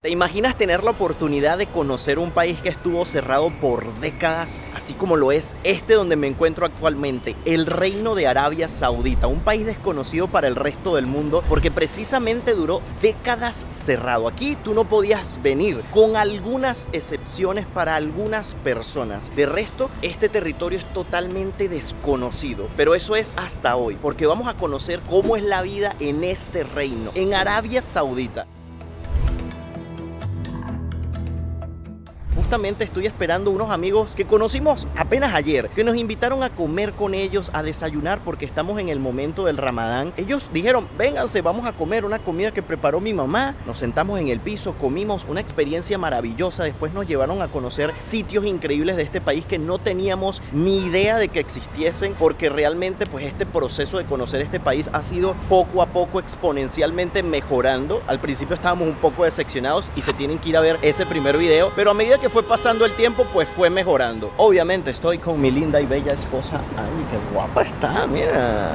¿Te imaginas tener la oportunidad de conocer un país que estuvo cerrado por décadas, así como lo es este donde me encuentro actualmente, el Reino de Arabia Saudita, un país desconocido para el resto del mundo porque precisamente duró décadas cerrado? Aquí tú no podías venir, con algunas excepciones para algunas personas. De resto, este territorio es totalmente desconocido, pero eso es hasta hoy, porque vamos a conocer cómo es la vida en este reino, en Arabia Saudita. Justamente estoy esperando unos amigos que conocimos apenas ayer, que nos invitaron a comer con ellos, a desayunar porque estamos en el momento del Ramadán. Ellos dijeron, vénganse, vamos a comer una comida que preparó mi mamá. Nos sentamos en el piso, comimos, una experiencia maravillosa. Después nos llevaron a conocer sitios increíbles de este país que no teníamos ni idea de que existiesen, porque realmente pues este proceso de conocer este país ha sido poco a poco exponencialmente mejorando. Al principio estábamos un poco decepcionados y se tienen que ir a ver ese primer video, pero a medida que fue pasando el tiempo, pues fue mejorando. Obviamente estoy con mi linda y bella esposa Angie, que guapa está, mira.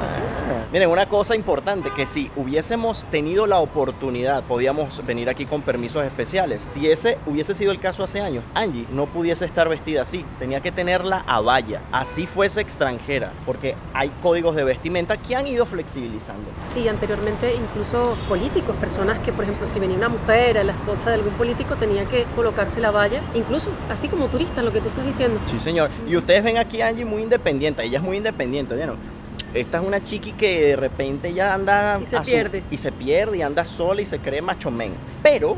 Miren, una cosa importante, que si hubiésemos tenido la oportunidad, podíamos venir aquí con permisos especiales. Si ese hubiese sido el caso hace años, Angie no pudiese estar vestida así, tenía que tenerla a baya, así fuese extranjera, porque hay códigos de vestimenta que han ido flexibilizando. Sí, anteriormente incluso políticos, personas que, por ejemplo, si venía una mujer, la esposa de algún político, tenía que colocarse la valla, incluso así como turistas, lo que tú estás diciendo. Sí, señor. Y ustedes ven aquí a Angie muy independiente, ella es muy independiente, ¿no? Esta es una chiqui que de repente ya anda... Y se pierde Y anda sola y se cree macho men. Pero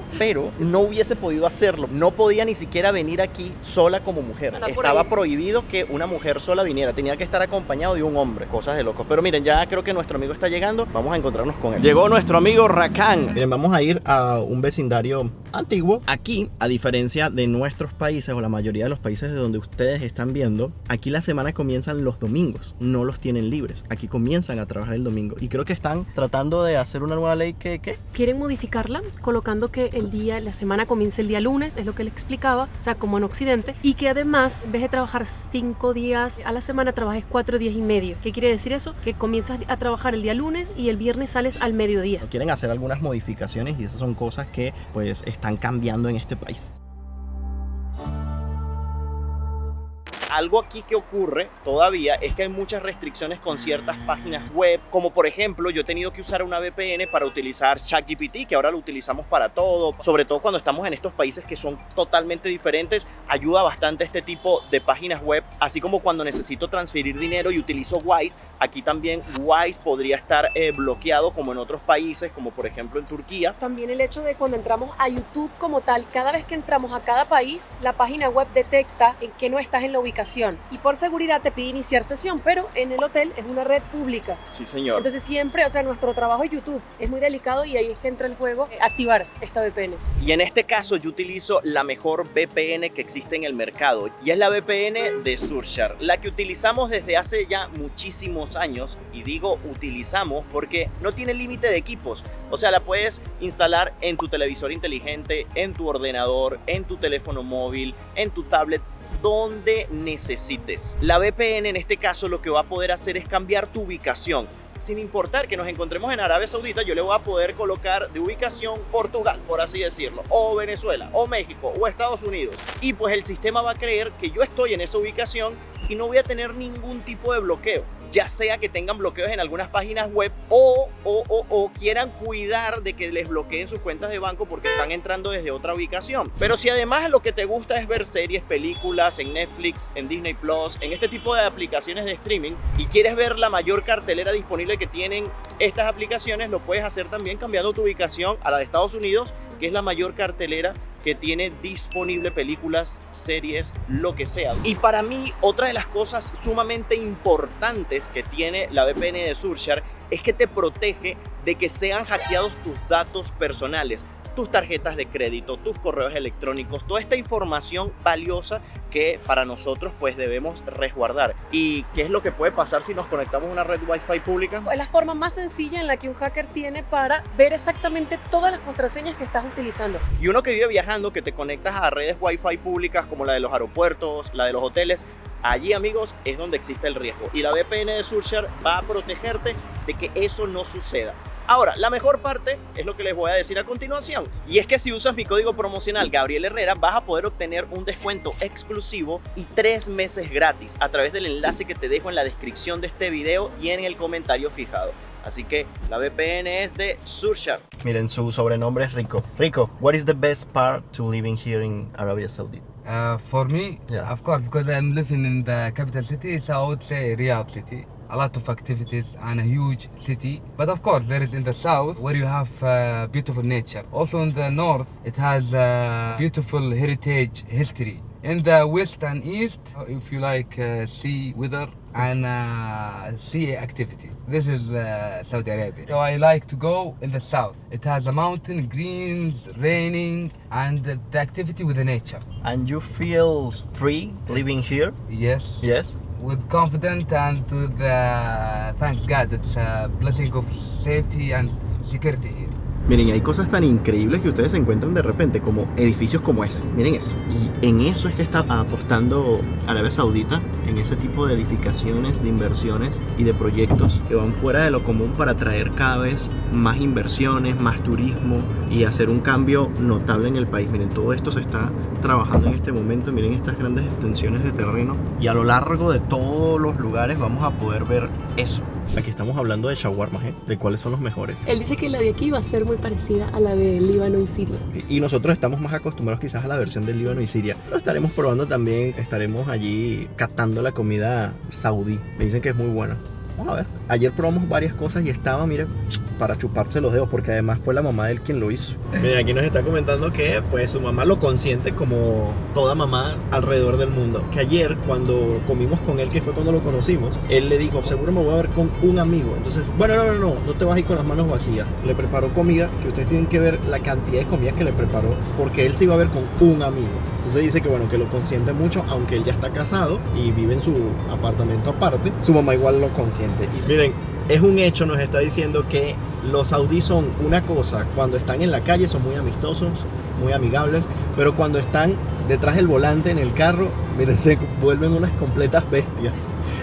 no hubiese podido hacerlo. No podía ni siquiera venir aquí sola como mujer. Estaba prohibido que una mujer sola viniera. Tenía que estar acompañado de un hombre. Cosas de locos. Pero miren, ya creo que nuestro amigo está llegando. Vamos a encontrarnos con él. Llegó nuestro amigo Rakan. Miren, vamos a ir a un vecindario antiguo. Aquí, a diferencia de nuestros países o la mayoría de los países de donde ustedes están viendo, aquí la semana comienzan los domingos. No los tienen libres. Aquí comienzan a trabajar el domingo. Y creo que están tratando de hacer una nueva ley que... Quieren modificarla, colocando que la semana comience el día lunes, es lo que le explicaba, o sea, como en Occidente, y que además, en vez de trabajar 5 días a la semana, trabajes 4 días y medio. ¿Qué quiere decir eso? Que comienzas a trabajar el día lunes y el viernes sales al mediodía. Quieren hacer algunas modificaciones y esas son cosas que pues están cambiando en este país. Algo aquí que ocurre todavía es que hay muchas restricciones con ciertas páginas web, como por ejemplo yo he tenido que usar una VPN para utilizar ChatGPT, que ahora lo utilizamos para todo, sobre todo cuando estamos en estos países que son totalmente diferentes. Ayuda bastante este tipo de páginas web, así como cuando necesito transferir dinero y utilizo Wise. Aquí también Wise podría estar bloqueado como en otros países, como por ejemplo en Turquía. También el hecho de cuando entramos a YouTube como tal, cada vez que entramos a cada país, la página web detecta en que no estás en la ubicación. Y por seguridad te pide iniciar sesión, pero en el hotel es una red pública. Sí, señor. Entonces siempre, o sea, nuestro trabajo en YouTube es muy delicado y ahí es que entra en juego activar esta VPN. Y en este caso yo utilizo la mejor VPN que existe en el mercado y es la VPN de Surfshark, la que utilizamos desde hace ya muchísimos años. Y digo utilizamos porque no tiene límite de equipos. O sea, la puedes instalar en tu televisor inteligente, en tu ordenador, en tu teléfono móvil, en tu tablet, donde necesites. La VPN en este caso lo que va a poder hacer es cambiar tu ubicación. Sin importar que nos encontremos en Arabia Saudita, yo le voy a poder colocar de ubicación Portugal, por así decirlo, o Venezuela, o México, o Estados Unidos. Y pues el sistema va a creer que yo estoy en esa ubicación y no voy a tener ningún tipo de bloqueo. Ya sea que tengan bloqueos en algunas páginas web o quieran cuidar de que les bloqueen sus cuentas de banco porque están entrando desde otra ubicación. Pero si además lo que te gusta es ver series, películas en Netflix, en Disney Plus, en este tipo de aplicaciones de streaming, y quieres ver la mayor cartelera disponible que tienen estas aplicaciones, lo puedes hacer también cambiando tu ubicación a la de Estados Unidos, que es la mayor cartelera que tiene disponible películas, series, lo que sea. Y para mí, otra de las cosas sumamente importantes que tiene la VPN de Surfshark es que te protege de que sean hackeados tus datos personales, tus tarjetas de crédito, tus correos electrónicos, toda esta información valiosa que para nosotros pues debemos resguardar. ¿Y qué es lo que puede pasar si nos conectamos a una red Wi-Fi pública? Es la forma más sencilla en la que un hacker tiene para ver exactamente todas las contraseñas que estás utilizando. Y uno que vive viajando, que te conectas a redes Wi-Fi públicas como la de los aeropuertos, la de los hoteles, allí, amigos, es donde existe el riesgo. Y la VPN de Surfshark va a protegerte de que eso no suceda. Ahora, la mejor parte es lo que les voy a decir a continuación. Y es que si usas mi código promocional Gabriel Herrera, vas a poder obtener un descuento exclusivo y 3 meses gratis a través del enlace que te dejo en la descripción de este video y en el comentario fijado. Así que la VPN es de Surshare. Miren, su sobrenombre es Rico. Rico, what is the best part to living here in Arabia Saudi? For me, Yeah. of course, because I'm living in the capital city, so I would say Riyadh city. A lot of activities and a huge city. But of course, there is in the south where you have beautiful nature. Also in the north, it has beautiful heritage history. In the west and east, if you like sea weather and sea activity. This is Saudi Arabia. So I like to go in the south. It has a mountain, greens, raining, and the activity with the nature. And you feel free living here? Yes. Yes. With confidence and to the thanks God, it's a blessing of safety and security here. Miren, hay cosas tan increíbles que ustedes se encuentran de repente, como edificios como ese. Miren eso. Y en eso es que está apostando Arabia Saudita, en ese tipo de edificaciones, de inversiones y de proyectos que van fuera de lo común para traer cada vez más inversiones, más turismo y hacer un cambio notable en el país. Miren, todo esto se está trabajando en este momento. Miren estas grandes extensiones de terreno y a lo largo de todos los lugares vamos a poder ver eso. Aquí estamos hablando de shawarmas, de cuáles son los mejores. Él dice que la de aquí va a ser muy parecida a la de Líbano y Siria. Y nosotros estamos más acostumbrados quizás a la versión del Líbano y Siria. Lo estaremos probando también, estaremos allí catando la comida saudí. Me dicen que es muy buena. Vamos a ver. Ayer probamos varias cosas y estaba, miren, para chuparse los dedos, porque además fue la mamá de él quien lo hizo. Miren, aquí nos está comentando que pues su mamá lo consiente como toda mamá alrededor del mundo. Que ayer cuando comimos con él, que fue cuando lo conocimos, él le dijo, seguro me voy a ver con un amigo. Entonces, bueno, no te vas a ir con las manos vacías. Le preparó comida, que ustedes tienen que ver la cantidad de comida que le preparó, porque él se iba a ver con un amigo. Entonces dice que bueno, que lo consiente mucho, aunque él ya está casado y vive en su apartamento aparte, su mamá igual lo consiente. Y miren, es un hecho, nos está diciendo que los saudíes son una cosa, cuando están en la calle son muy amistosos, muy amigables, pero cuando están detrás del volante en el carro, miren, se vuelven unas completas bestias.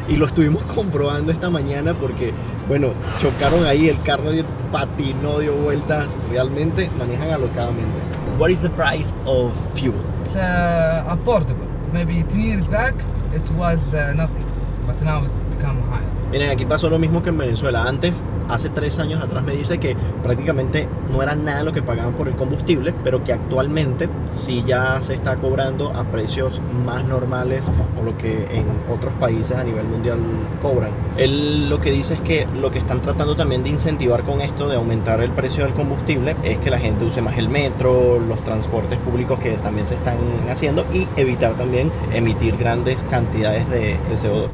Y lo estuvimos comprobando esta mañana porque, bueno, chocaron ahí, el carro patinó, dio vueltas, realmente manejan alocadamente. What is the price of fuel? It's affordable. Maybe 10 years back it was nothing, but now it's become higher. Miren, aquí pasó lo mismo que en Venezuela. Antes, hace 3 años atrás, me dice que prácticamente no era nada lo que pagaban por el combustible, pero que actualmente sí ya se está cobrando a precios más normales o lo que en otros países a nivel mundial cobran. Él lo que dice es que lo que están tratando también de incentivar con esto de aumentar el precio del combustible es que la gente use más el metro, los transportes públicos que también se están haciendo y evitar también emitir grandes cantidades de CO2.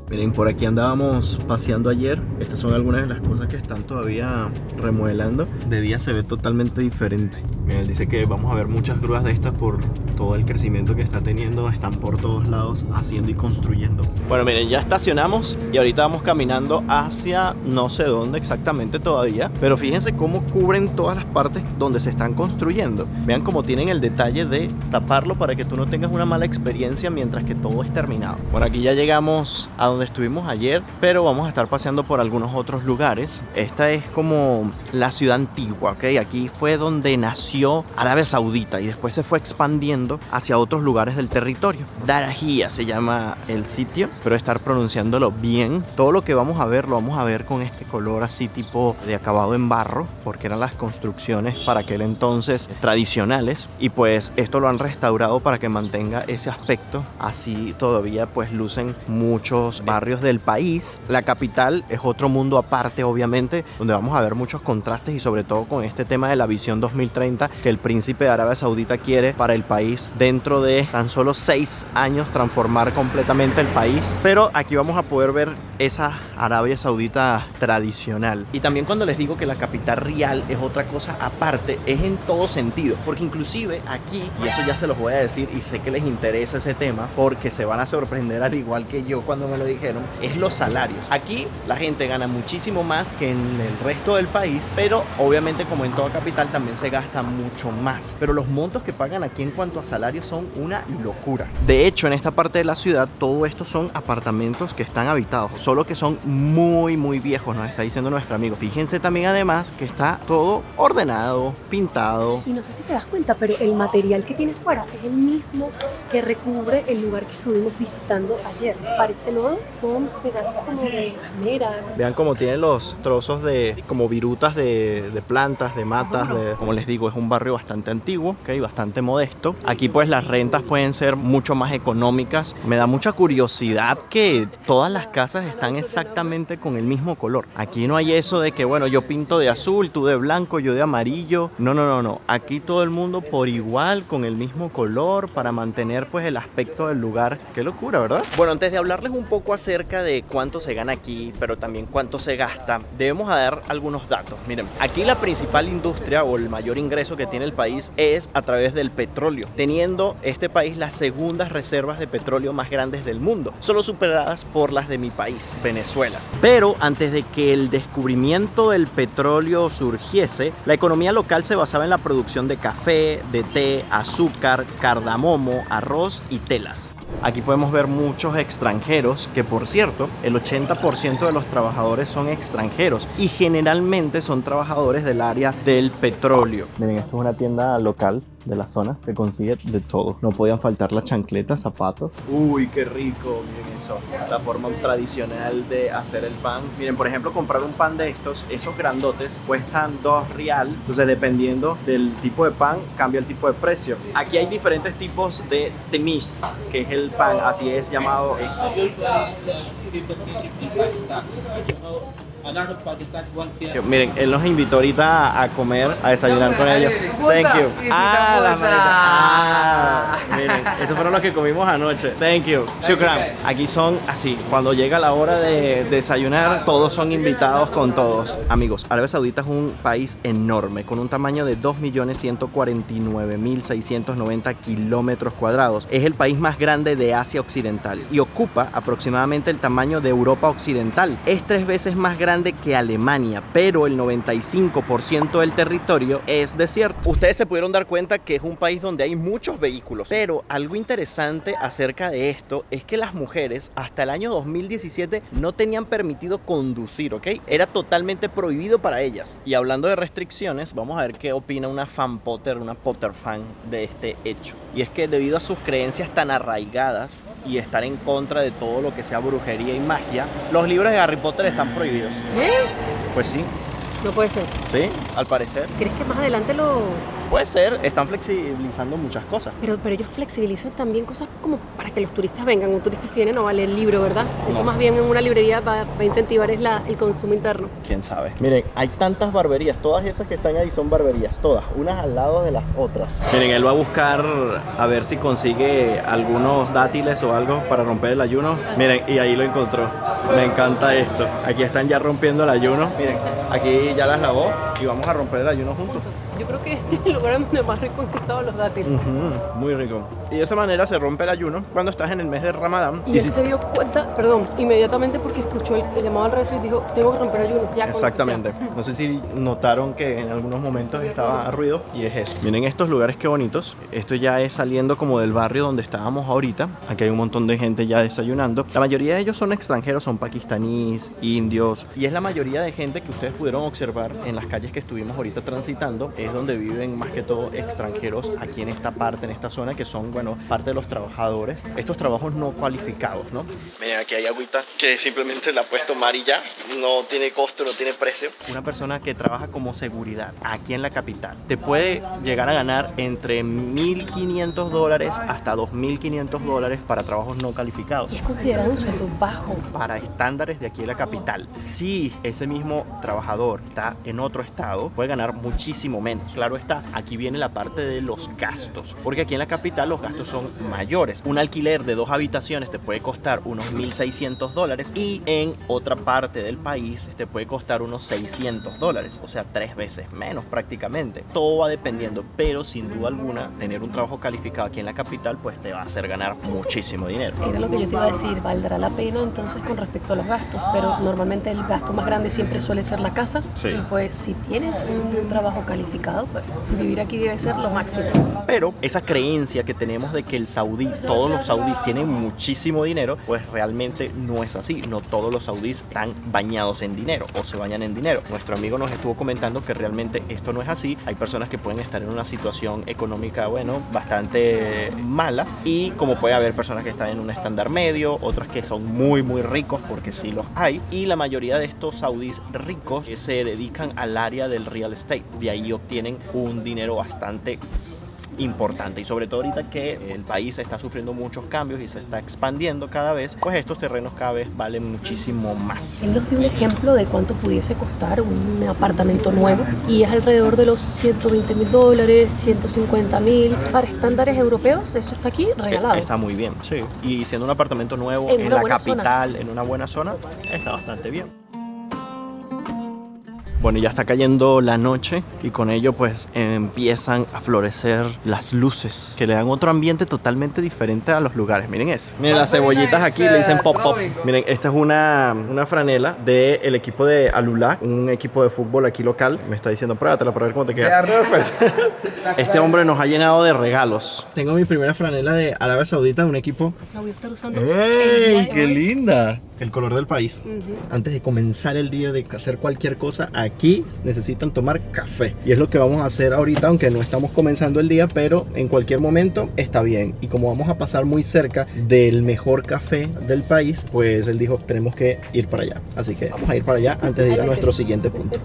Miren, por aquí andábamos paseando ayer. Estas son algunas de las cosas que están todavía remodelando. De día se ve totalmente diferente. Miren, él dice que vamos a ver muchas grúas de estas por todo el crecimiento que está teniendo. Están por todos lados haciendo y construyendo. Bueno, miren, ya estacionamos y ahorita vamos caminando hacia no sé dónde exactamente todavía. Pero fíjense cómo cubren todas las partes donde se están construyendo. Vean cómo tienen el detalle de taparlo para que tú no tengas una mala experiencia mientras que todo es terminado. Bueno, aquí ya llegamos a donde estuvimos ayer, pero vamos a estar paseando por algunos otros lugares. Esta es como la ciudad antigua, ¿ok? Aquí fue donde nació Arabia Saudita y después se fue expandiendo hacia otros lugares del territorio. Darajía se llama el sitio, pero estar pronunciándolo bien. Todo lo que vamos a ver, lo vamos a ver con este color así tipo de acabado en barro, porque eran las construcciones para aquel entonces tradicionales, y pues esto lo han restaurado para que mantenga ese aspecto. Así todavía pues lucen muchos barrios del país. La capital es otro mundo aparte, obviamente, donde vamos a ver muchos contrastes y sobre todo con este tema de la visión 2030 que el príncipe de Arabia Saudita quiere para el país dentro de tan solo 6 años transformar completamente el país. Pero aquí vamos a poder ver esa Arabia Saudita tradicional. Y también cuando les digo que la capital Rial es otra cosa aparte, parte es en todo sentido, porque inclusive aquí, y eso ya se los voy a decir y sé que les interesa ese tema porque se van a sorprender al igual que yo cuando me lo dijeron, es los salarios. Aquí la gente gana muchísimo más que en el resto del país, pero obviamente como en toda capital también se gasta mucho más, pero los montos que pagan aquí en cuanto a salarios son una locura. De hecho, en esta parte de la ciudad todo esto son apartamentos que están habitados, solo que son muy viejos, nos está diciendo nuestro amigo. Fíjense también además que está todo ordenado, pintado. Y no sé si te das cuenta, pero el material que tiene fuera es el mismo que recubre el lugar que estuvimos visitando ayer. Parece lodo con pedazos como de palmera. Vean cómo tienen los trozos de como virutas de plantas, de matas, como les digo, es un barrio bastante antiguo, ¿okay? Bastante modesto. Aquí pues las rentas pueden ser mucho más económicas. Me da mucha curiosidad que todas las casas están exactamente con el mismo color. Aquí no hay eso de que bueno, yo pinto de azul, tú de blanco, yo de amarillo. No. Aquí todo el mundo por igual, con el mismo color, para mantener pues el aspecto del lugar. Qué locura, ¿verdad? Bueno, antes de hablarles un poco acerca de cuánto se gana aquí, pero también cuánto se gasta, debemos dar algunos datos. Miren, aquí la principal industria o el mayor ingreso que tiene el país es a través del petróleo, teniendo este país las segundas reservas de petróleo más grandes del mundo, solo superadas por las de mi país, Venezuela. Pero antes de que el descubrimiento del petróleo surgiese, la economía local se basaba en la producción de café, de té, azúcar, cardamomo, arroz y telas. Aquí podemos ver muchos extranjeros, que por cierto, el 80% de los trabajadores son extranjeros y generalmente son trabajadores del área del petróleo. Miren, esto es una tienda local de la zona, se consigue de todo. No podían faltar las chancletas, zapatos. Uy, qué rico, miren eso. La forma tradicional de hacer el pan. Miren, por ejemplo, comprar un pan de estos, esos grandotes, cuestan 2 real. Entonces, dependiendo del tipo de pan, cambia el tipo de precio. Aquí hay diferentes tipos de temis, que es el pan, así es llamado. Miren, él nos invitó ahorita a comer, a desayunar con ellos. Thank you. La marita. Miren, esos fueron los que comimos anoche. Thank you. Shukran. Aquí son así. Cuando llega la hora de desayunar, todos son invitados con todos. Amigos, Arabia Saudita es un país enorme, con un tamaño de 2.149.690 kilómetros cuadrados. Es el país más grande de Asia Occidental y ocupa aproximadamente el tamaño de Europa Occidental. Es 3 veces más grande que Alemania, pero el 95% del territorio es desierto. Ustedes se pudieron dar cuenta que es un país donde hay muchos vehículos, pero algo interesante acerca de esto es que las mujeres hasta el año 2017 no tenían permitido conducir, ¿ok? Era totalmente prohibido para ellas. Y hablando de restricciones, vamos a ver qué opina una fan Potter, una Potter fan de este hecho. Y es que debido a sus creencias tan arraigadas y estar en contra de todo lo que sea brujería y magia, los libros de Harry Potter están prohibidos. ¿Qué? Pues sí. No puede ser. Sí, al parecer. ¿Crees que más adelante lo...? Puede ser, están flexibilizando muchas cosas. Pero ellos flexibilizan también cosas como para que los turistas vengan. Un turista si viene no vale el libro, ¿verdad? No. Eso más bien en una librería va a incentivar es el consumo interno. ¿Quién sabe? Miren, hay tantas barberías. Todas esas que están ahí son barberías. Todas, unas al lado de las otras. Miren, él va a buscar a ver si consigue algunos dátiles o algo para romper el ayuno. Miren, y ahí lo encontró. Me encanta esto. Aquí están ya rompiendo el ayuno. Miren, aquí ya las lavó y vamos a romper el ayuno juntos. Yo creo que este es el lugar donde más reconquistado los dátiles. Muy rico. Y de esa manera se rompe el ayuno cuando estás en el mes de Ramadán. Y él se dio cuenta, inmediatamente porque escuchó el llamado al rezo y dijo, tengo que romper ayuno. Ya exactamente. No sé si notaron que en algunos momentos estaba ruido y es eso. Miren estos lugares qué bonitos. Esto ya es saliendo como del barrio donde estábamos ahorita. Aquí hay un montón de gente ya desayunando. La mayoría de ellos son extranjeros, son pakistaníes, indios. Y es la mayoría de gente que ustedes pudieron observar en las calles que estuvimos ahorita transitando. Es donde viven más que todo extranjeros aquí en esta parte, en esta zona, que son, bueno, parte de los trabajadores. Estos trabajos no cualificados, ¿no? Miren, aquí hay agüita que simplemente la puedes tomar y ya. No tiene costo, no tiene precio. Una persona que trabaja como seguridad aquí en la capital te puede llegar a ganar entre $1.500 hasta $2.500 para trabajos no calificados. Y es considerado un sueldo bajo. Para estándares de aquí en la capital. Si ese mismo trabajador está en otro estado estado puede ganar muchísimo menos. Claro está, aquí viene la parte de los gastos, porque aquí en la capital los gastos son mayores. Un alquiler de 2 habitaciones te puede costar unos $1,600 y en otra parte del país te puede costar unos $600, o sea, 3 veces menos prácticamente. Todo va dependiendo, pero sin duda alguna tener un trabajo calificado aquí en la capital pues te va a hacer ganar muchísimo dinero. Era lo que yo te iba a decir, valdrá la pena entonces con respecto a los gastos, pero normalmente el gasto más grande siempre suele ser la casa. Sí. Y pues si tienes un trabajo calificado, pues vivir aquí debe ser lo máximo. Pero esa creencia que tenemos de que el saudí, todos los saudíes tienen muchísimo dinero, pues realmente no es así. No todos los saudíes están bañados en dinero o se bañan en dinero. Nuestro amigo nos estuvo comentando que realmente esto no es así. Hay personas que pueden estar en una situación económica, bueno, bastante mala, y como puede haber personas que están en un estándar medio, otras que son muy ricos, porque sí los hay, y la mayoría de estos saudíes ricos se dedican al área del real estate. De ahí obtienen un dinero bastante importante, y sobre todo ahorita que el país está sufriendo muchos cambios y se está expandiendo cada vez, pues estos terrenos cada vez valen muchísimo más. Él nos dio un ejemplo de cuánto pudiese costar un apartamento nuevo y es alrededor de los $120,000, $150,000. Para estándares europeos, esto está aquí regalado. Está muy bien, sí. Y siendo un apartamento nuevo En en una la buena capital, en una buena zona, está bastante bien. Bueno, ya está cayendo la noche y con ello pues empiezan a florecer las luces que le dan otro ambiente totalmente diferente a los lugares. Miren eso. Miren las cebollitas aquí, le dicen pop pop. Miren, esta es una franela del equipo de Al-Ula, un equipo de fútbol aquí local. Me está diciendo, pruébatela para ver cómo te queda. Este hombre nos ha llenado de regalos. Tengo mi primera franela de Arabia Saudita, de un equipo. La voy a estar usando. ¡Ey! ¡Qué linda! El color del país. Antes de comenzar el día de hacer cualquier cosa, aquí necesitan tomar café. Y es lo que vamos a hacer ahorita, aunque no estamos comenzando el día, pero en cualquier momento está bien. Y como vamos a pasar muy cerca del mejor café del país, pues él dijo, tenemos que ir para allá. Así que vamos a ir para allá antes de ir a nuestro siguiente punto.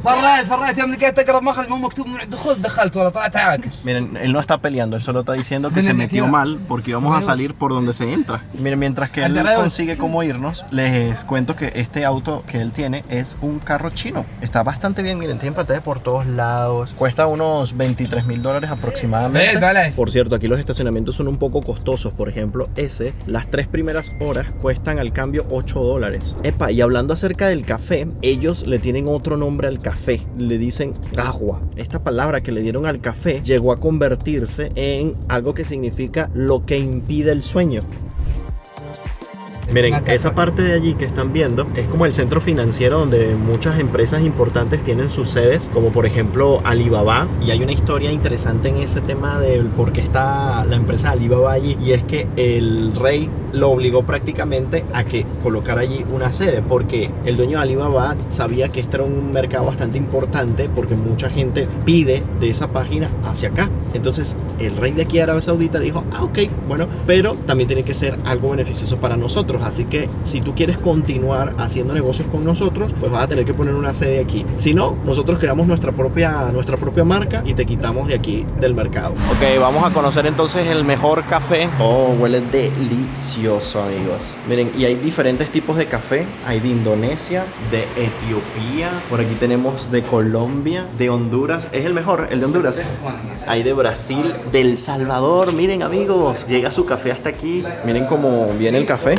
Miren, él no está peleando, él solo está diciendo que se metió mal porque íbamos a salir por donde se entra. Miren, mientras que él consigue cómo irnos, les cuento que este auto que él tiene es un carro chino. Está bastante bien, miren, tiene pantalla por todos lados. Cuesta unos $23,000 aproximadamente. Por cierto, aquí los estacionamientos son un poco costosos. Por ejemplo, las 3 primeras horas cuestan al cambio $8. Epa, y hablando acerca del café, ellos le tienen otro nombre al café. Le dicen qahwa. Esta palabra que le dieron al café llegó a convertirse en algo que significa lo que impide el sueño. Miren, esa parte de allí que están viendo es como el centro financiero donde muchas empresas importantes tienen sus sedes, como por ejemplo Alibaba. Y hay una historia interesante en ese tema del por qué está la empresa Alibaba allí, y es que el rey lo obligó prácticamente a que colocara allí una sede, porque el dueño de Alibaba sabía que este era un mercado bastante importante, porque mucha gente pide de esa página hacia acá. Entonces el rey de aquí de Arabia Saudita dijo, ok, bueno, pero también tiene que ser algo beneficioso para nosotros. Así que si tú quieres continuar haciendo negocios con nosotros, pues vas a tener que poner una sede aquí. Si no, nosotros creamos nuestra propia marca y te quitamos de aquí del mercado. Ok, vamos a conocer entonces el mejor café. Oh, huele delicioso, amigos. Miren, y hay diferentes tipos de café. Hay de Indonesia, de Etiopía. Por aquí tenemos de Colombia, de Honduras. Es el mejor, el de Honduras. Hay de Brasil, de El Salvador. Miren, amigos, llega su café hasta aquí. Miren cómo viene el café.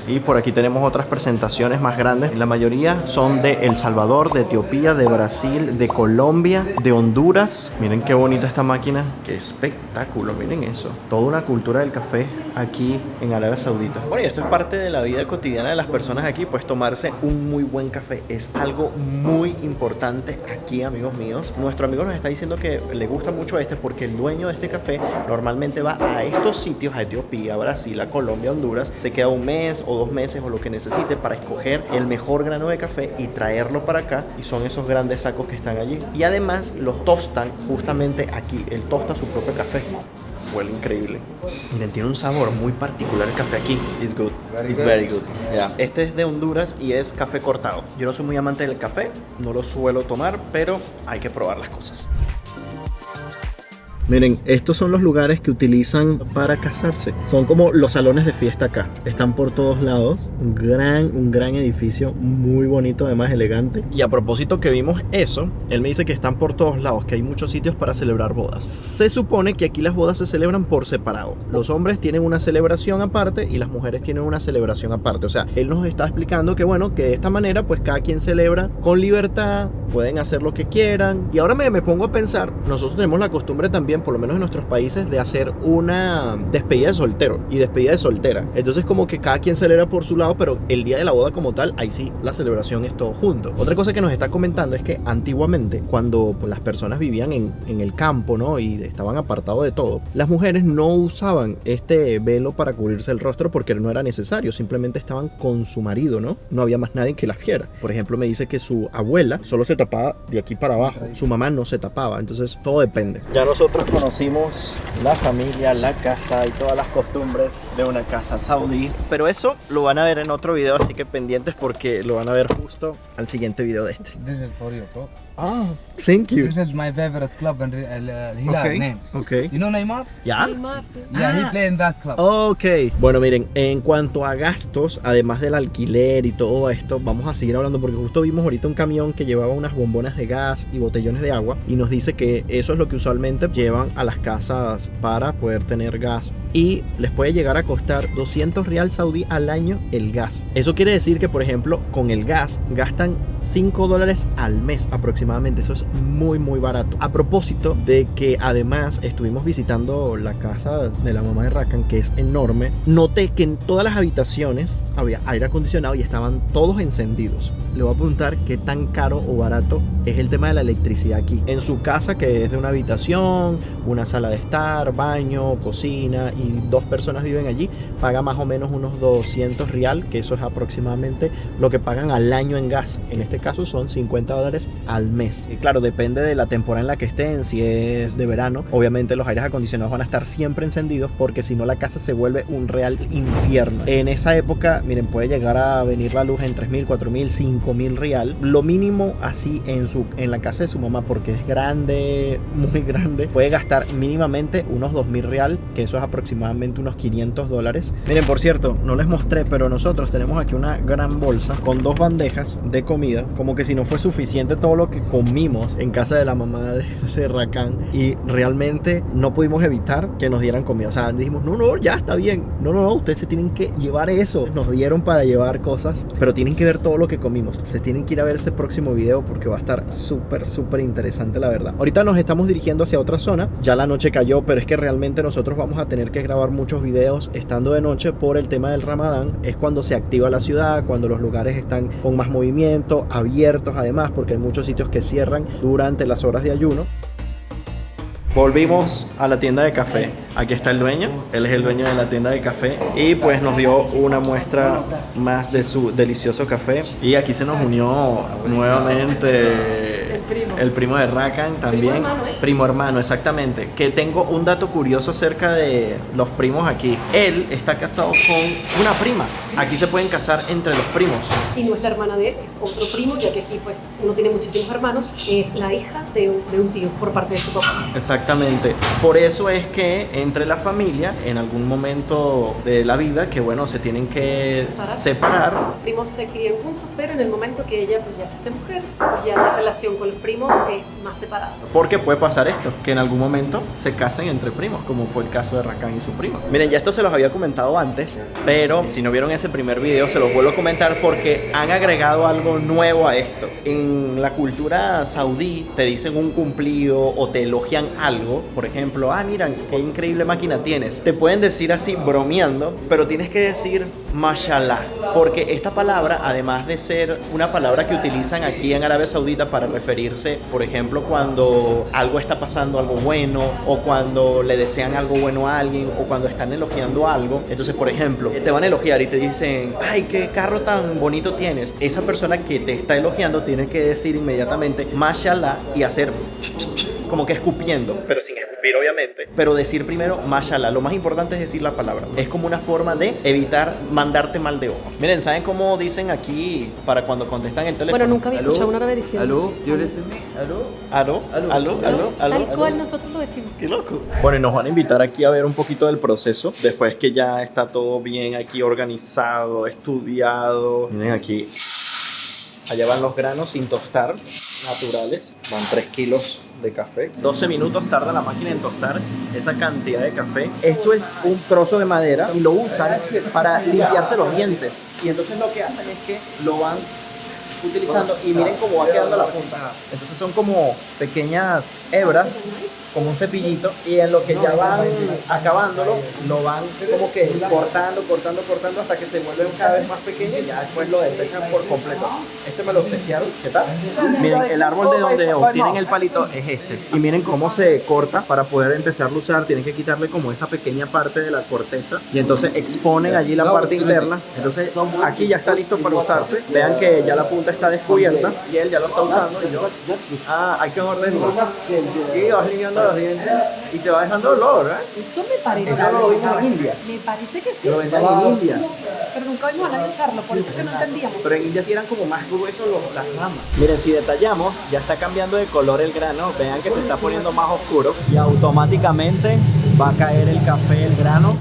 Y por aquí tenemos otras presentaciones más grandes. La mayoría son de El Salvador, de Etiopía, de Brasil, de Colombia, de Honduras. Miren qué bonita esta máquina. Qué espectáculo, miren eso. Toda una cultura del café aquí en Arabia Saudita. Bueno, y esto es parte de la vida cotidiana de las personas aquí. Pues tomarse un muy buen café es algo muy importante aquí, amigos míos. Nuestro amigo nos está diciendo que le gusta mucho porque el dueño de este café normalmente va a estos sitios, a Etiopía, a Brasil, a Colombia, a Honduras. Se queda un mes o 2 meses o lo que necesite para escoger el mejor grano de café y traerlo para acá, y son esos grandes sacos que están allí, y además los tostan justamente aquí. Él tosta su propio café. Huele increíble. Miren, tiene un sabor muy particular el café aquí. It's good. It's very good. Yeah. Este es de Honduras y es café cortado. Yo no soy muy amante del café, no lo suelo tomar, pero hay que probar las cosas. Miren, estos son los lugares que utilizan para casarse. Son como los salones de fiesta acá. Están por todos lados. Un gran edificio, muy bonito, además elegante. Y a propósito que vimos eso, él me dice que están por todos lados, que hay muchos sitios para celebrar bodas. Se supone que aquí las bodas se celebran por separado. Los hombres tienen una celebración aparte y las mujeres tienen una celebración aparte. O sea, él nos está explicando que bueno, que de esta manera pues cada quien celebra con libertad, pueden hacer lo que quieran. Y ahora me pongo a pensar, nosotros tenemos la costumbre también, por lo menos en nuestros países, de hacer una despedida de soltero y despedida de soltera. Entonces como que cada quien celebra por su lado, pero el día de la boda como tal, ahí sí la celebración es todo junto. Otra cosa que nos está comentando es que antiguamente, cuando pues, las personas vivían en el campo, ¿no? Y estaban apartados de todo, las mujeres no usaban este velo para cubrirse el rostro porque no era necesario, simplemente estaban con su marido, ¿no? No había más nadie que las viera. Por ejemplo, me dice que su abuela solo se tapaba de aquí para abajo, su mamá no se tapaba, entonces todo depende. Ya nosotros conocimos la familia, la casa y todas las costumbres de una casa saudí, pero eso lo van a ver en otro video, así que pendientes porque lo van a ver justo al siguiente video de este. This is for you, bro. Ah, thank you. This is my favorite club in Hilal Okay, name. okay. You know Neymar? ¿Ya? Neymar, sí. Yeah, he play in that club. Ok, bueno miren, en cuanto a gastos, además del alquiler y todo esto, vamos a seguir hablando porque justo vimos ahorita un camión que llevaba unas bombonas de gas y botellones de agua y nos dice que eso es lo que usualmente llevan a las casas para poder tener gas y les puede llegar a costar 200 rial saudí al año el gas. Eso quiere decir que por ejemplo con el gas gastan $5 al mes aproximadamente. Eso es muy barato. A propósito de que además estuvimos visitando la casa de la mamá de Rakan, que es enorme, noté que en todas las habitaciones había aire acondicionado y estaban todos encendidos. Le voy a preguntar qué tan caro o barato es el tema de la electricidad aquí. En su casa, que es de una habitación, una sala de estar, baño, cocina y 2 personas viven allí, paga más o menos unos 200 rial, que eso es aproximadamente lo que pagan al año en gas. En este caso son $50 al mes. Y claro, depende de la temporada en la que estén. Si es de verano, obviamente los aires acondicionados van a estar siempre encendidos porque si no la casa se vuelve un real infierno. En esa época, miren, puede llegar a venir la luz en 3.000, 4.000, 5.000 rial. Lo mínimo así en la casa de su mamá, porque es grande, muy grande, puede gastar mínimamente unos 2.000 rial, que eso es aproximadamente unos $500. Miren, por cierto, no les mostré, pero nosotros tenemos aquí una gran bolsa con 2 bandejas de comida, como que si no fue suficiente todo lo que comimos en casa de la mamá de Rakan y realmente no pudimos evitar que nos dieran comida. O sea, dijimos, no, ya está bien. No, ustedes se tienen que llevar eso. Nos dieron para llevar cosas, pero tienen que ver todo lo que comimos. Se tienen que ir a ver ese próximo video porque va a estar súper interesante, la verdad. Ahorita nos estamos dirigiendo hacia otra zona. Ya la noche cayó, pero es que realmente nosotros vamos a tener que grabar muchos videos estando de noche por el tema del Ramadán. Es cuando se activa la ciudad, cuando los lugares están con más movimiento, abiertos además, porque hay muchos sitios que cierran durante las horas de ayuno. Volvimos a la tienda de café. Aquí está el dueño, él es el dueño de la tienda de café y pues nos dio una muestra más de su delicioso café. Y aquí se nos unió nuevamente el primo de Rakan también. Primo hermano, exactamente. Que tengo un dato curioso acerca de los primos aquí. Él está casado con una prima. Aquí se pueden casar entre los primos. Y no es la hermana de él, es otro primo, ya que aquí pues uno tiene muchísimos hermanos, es la hija de un tío por parte de su papá. Exactamente. Por eso es que entre la familia, en algún momento de la vida, que bueno, se tienen que separar. Los primos se crían juntos, pero en el momento que ella pues ya se hace mujer, ya la relación con los primos es más separada. Porque puede pasar esto, que en algún momento se casen entre primos, como fue el caso de Rakan y su prima. Miren, ya esto se los había comentado antes, pero si no vieron ese primer video, se los vuelvo a comentar porque han agregado algo nuevo a esto. En la cultura saudí te dicen un cumplido o te elogian algo, por ejemplo, miran, qué increíble máquina tienes. Te pueden decir así bromeando, pero tienes que decir mashallah, porque esta palabra, además de ser una palabra que utilizan aquí en Arabia Saudita para referirse, por ejemplo, cuando algo está pasando, algo bueno, o cuando le desean algo bueno a alguien, o cuando están elogiando algo. Entonces, por ejemplo, te van a elogiar y te dicen, ay, qué carro tan bonito tienes. Esa persona que te está elogiando tiene que decir inmediatamente mashallah y hacer como que escupiendo, pero sin escupir. takbir obviamente, pero decir primero mashallah. Lo más importante es decir la palabra. Es como una forma de evitar mandarte mal de ojo. Miren, ¿saben cómo dicen aquí para cuando contestan el teléfono? Bueno, nunca había escuchado un árabe diciendo Hello, así. do you listen me? Hello? ¿Aló? ¿Aló? ¿Aló? ¿Aló? Tal cual nosotros lo decimos. Qué loco. Bueno, y nos van a invitar aquí a ver un poquito del proceso, después que ya está todo bien aquí organizado, estudiado. Miren aquí, allá van los granos sin tostar, naturales. Van 3 kilos de café. 12 minutos tarda la máquina en tostar esa cantidad de café. Esto es un trozo de madera y lo usan para limpiarse los dientes. Y entonces lo que hacen es que lo van utilizando y miren cómo va quedando la punta. Entonces son como pequeñas hebras, como un cepillito, y en lo que ya van acabándolo, lo van como que cortando hasta que se vuelven cada vez más pequeños y ya después lo desechan por completo. Este me lo obsequiaron, ¿qué tal? Miren, el árbol de donde obtienen el palito es este. Y miren cómo se corta para poder empezarlo a usar. Tienen que quitarle como esa pequeña parte de la corteza y entonces exponen allí la parte interna. Entonces aquí ya está listo para usarse. Vean que ya la punta está descubierta y él ya lo está usando. Y yo, hay que morderlo. Y vas limpiando los dientes y te va dejando olor, ¿eh? Eso me parece. Eso lo vimos en India. Me parece que sí. Lo vendían en India. Pero nunca vimos a nadie usarlo, por eso es que no entendíamos. Pero en India sí eran como más gruesos las ramas. Miren, si detallamos, ya está cambiando de color el grano. Vean que se está poniendo más oscuro y automáticamente va a caer el café, el grano.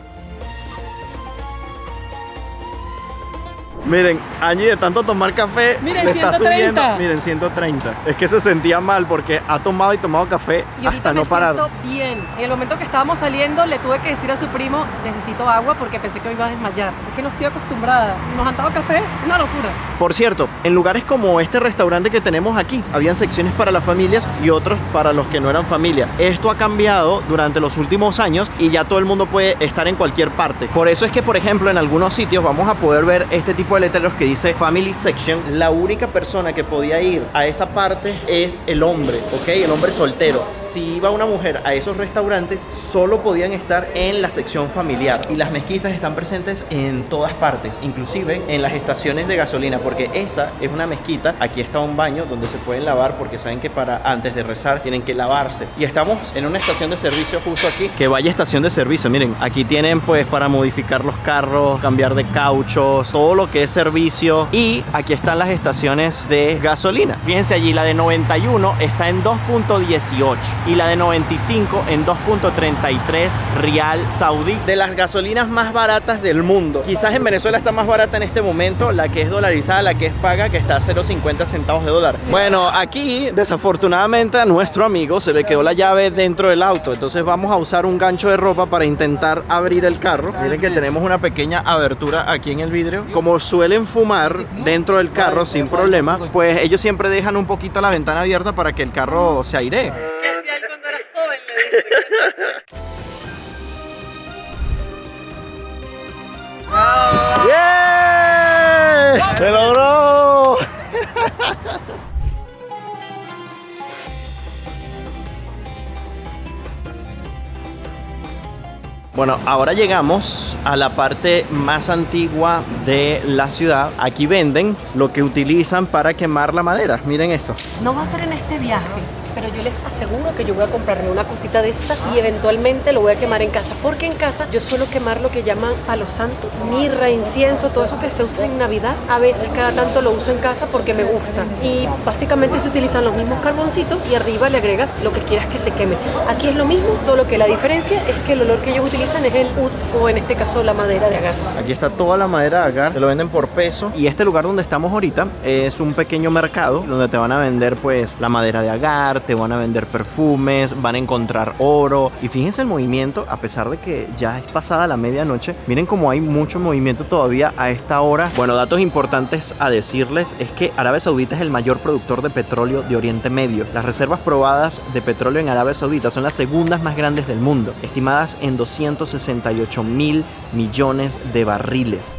Miren, Angie de tanto tomar café Miren, le está 130. subiendo. Miren, 130. Es que se sentía mal porque ha tomado y tomado café Y ahorita hasta no me parar. siento bien. En el momento que estábamos saliendo, le tuve que decir a su primo, necesito agua porque pensé que me iba a desmayar. Es que no estoy acostumbrada. Nos han dado café, una locura. Por cierto, en lugares como este restaurante que tenemos aquí, habían secciones para las familias y otros para los que no eran familia. Esto ha cambiado durante los últimos años y ya todo el mundo puede estar en cualquier parte. Por eso es que, por ejemplo, en algunos sitios vamos a poder ver este tipo de letreros que dice Family Section. La única persona que podía ir a esa parte es el hombre, ¿ok? El hombre soltero. Si iba una mujer a esos restaurantes, solo podían estar en la sección familiar. Y las mezquitas están presentes en todas partes, inclusive en las estaciones de gasolina, porque esa es una mezquita. Aquí está un baño donde se pueden lavar, porque saben que para antes de rezar tienen que lavarse. Y estamos en una estación de servicio justo aquí. Que vaya estación de servicio, miren, aquí tienen pues para modificar los carros, cambiar de cauchos, todo lo que es servicio. Y aquí están las estaciones de gasolina. Fíjense allí, la de 91 está en 2.18 y la de 95 en 2.33 rial saudí. De las gasolinas más baratas del mundo. Quizás en Venezuela está más barata en este momento, la que es dolarizada, la que es paga, que está a 0.50 centavos de dólar. Bueno, aquí desafortunadamente a nuestro amigo se le quedó la llave dentro del auto, entonces vamos a usar un gancho de ropa para intentar abrir el carro. Miren que tenemos una pequeña abertura aquí en el vidrio. Como suelen fumar dentro del carro sin problema, pues ellos siempre dejan un poquito la ventana abierta para que el carro se airee. ¿Qué hacía él cuando era joven? Le dije. ¡Yeah! ¡Se logró! Bueno, ahora llegamos a la parte más antigua de la ciudad. Aquí venden lo que utilizan para quemar la madera. Miren eso. No va a ser en este viaje, pero yo les aseguro que yo voy a comprarme una cosita de esta y eventualmente lo voy a quemar en casa, porque en casa yo suelo quemar lo que llaman palo santo, mirra, incienso, todo eso que se usa en Navidad. A veces cada tanto lo uso en casa porque me gusta y básicamente se utilizan los mismos carboncitos y arriba le agregas lo que quieras que se queme. Aquí es lo mismo, solo que la diferencia es que el olor que ellos utilizan es el oud, o en este caso la madera de agar. Aquí está toda la madera de agar, te lo venden por peso. Y este lugar donde estamos ahorita es un pequeño mercado donde te van a vender pues la madera de agar, te van a vender perfumes, van a encontrar oro. Y fíjense el movimiento, a pesar de que ya es pasada la medianoche, miren cómo hay mucho movimiento todavía a esta hora. Bueno, datos importantes a decirles es que Arabia Saudita es el mayor productor de petróleo de Oriente Medio. Las reservas probadas de petróleo en Arabia Saudita son las segundas más grandes del mundo, estimadas en 268.000 millones de barriles.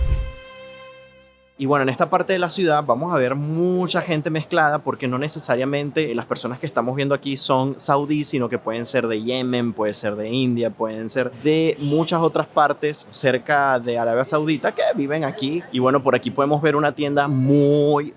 Y bueno, en esta parte de la ciudad vamos a ver mucha gente mezclada porque no necesariamente las personas que estamos viendo aquí son saudíes, sino que pueden ser de Yemen, puede ser de India, pueden ser de muchas otras partes cerca de Arabia Saudita que viven aquí. Y bueno, por aquí podemos ver una tienda muy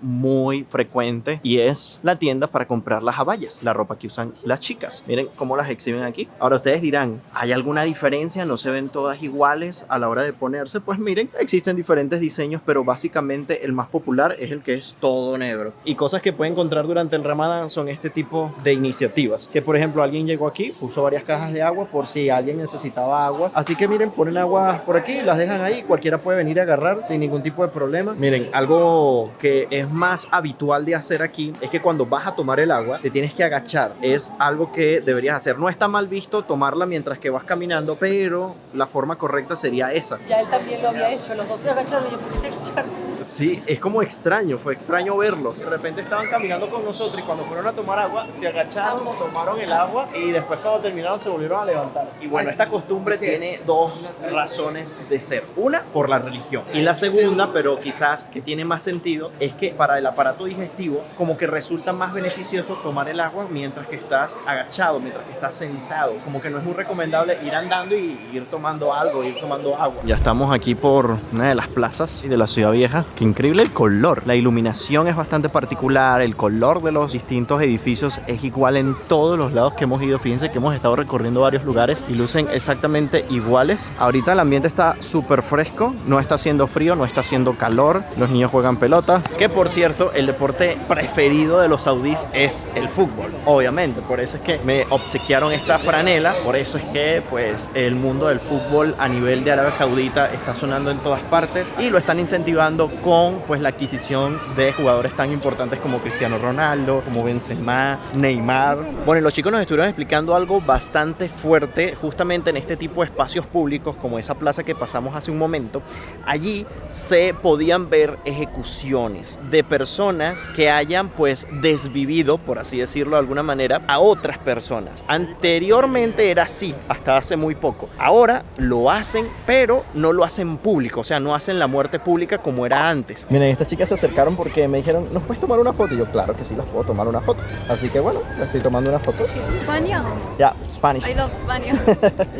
frecuente y es la tienda para comprar las abayas, la ropa que usan las chicas. Miren cómo las exhiben aquí. Ahora ustedes dirán, ¿hay alguna diferencia? ¿No se ven todas iguales a la hora de ponerse? Pues miren, existen diferentes diseños, pero básicamente el más popular es el que es todo negro. Y cosas que pueden encontrar durante el Ramadán son este tipo de iniciativas. Que por ejemplo alguien llegó aquí, puso varias cajas de agua por si alguien necesitaba agua. Así que miren, ponen agua por aquí, las dejan ahí, cualquiera puede venir a agarrar sin ningún tipo de problema. Miren, algo que es más habitual de hacer aquí es que cuando vas a tomar el agua te tienes que agachar. Es algo que deberías hacer. No está mal visto tomarla mientras que vas caminando, pero la forma correcta sería esa. Ya él también lo había hecho, los dos se agacharon y yo quise agachar. Sí, es como extraño, fue extraño verlos. De repente estaban caminando con nosotros y cuando fueron a tomar agua, se agacharon, tomaron el agua y después cuando terminaron se volvieron a levantar. Y bueno, esta costumbre tiene dos razones de ser. Una, por la religión. Y la segunda, pero quizás que tiene más sentido, es que para el aparato digestivo como que resulta más beneficioso tomar el agua mientras que estás agachado, mientras que estás sentado. Como que no es muy recomendable ir andando y ir tomando algo, ir tomando agua. Ya estamos aquí por una de las plazas de la ciudad vieja. Qué increíble el color. La iluminación es bastante particular. El color de los distintos edificios es igual en todos los lados que hemos ido. Fíjense que hemos estado recorriendo varios lugares y lucen exactamente iguales. Ahorita el ambiente está súper fresco. No está haciendo frío, no está haciendo calor. Los niños juegan pelota. Que por cierto, el deporte preferido de los saudíes es el fútbol. Obviamente, por eso es que me obsequiaron esta franela. Por eso es que pues el mundo del fútbol a nivel de Arabia Saudita está sonando en todas partes y lo están incentivando con pues la adquisición de jugadores tan importantes como Cristiano Ronaldo, como Benzema, Neymar. Bueno, y los chicos nos estuvieron explicando algo bastante fuerte justamente en este tipo de espacios públicos como esa plaza que pasamos hace un momento. Allí se podían ver ejecuciones de personas que hayan pues desvivido, por así decirlo de alguna manera, a otras personas. Anteriormente era así, hasta hace muy poco. Ahora lo hacen, pero no lo hacen público, o sea, no hacen la muerte pública como era antes. Miren, estas chicas se acercaron porque me dijeron, ¿nos puedes tomar una foto? Y yo, claro que sí, las puedo tomar una foto. Así que bueno, le estoy tomando una foto. España. Yeah, Spanish. I love España.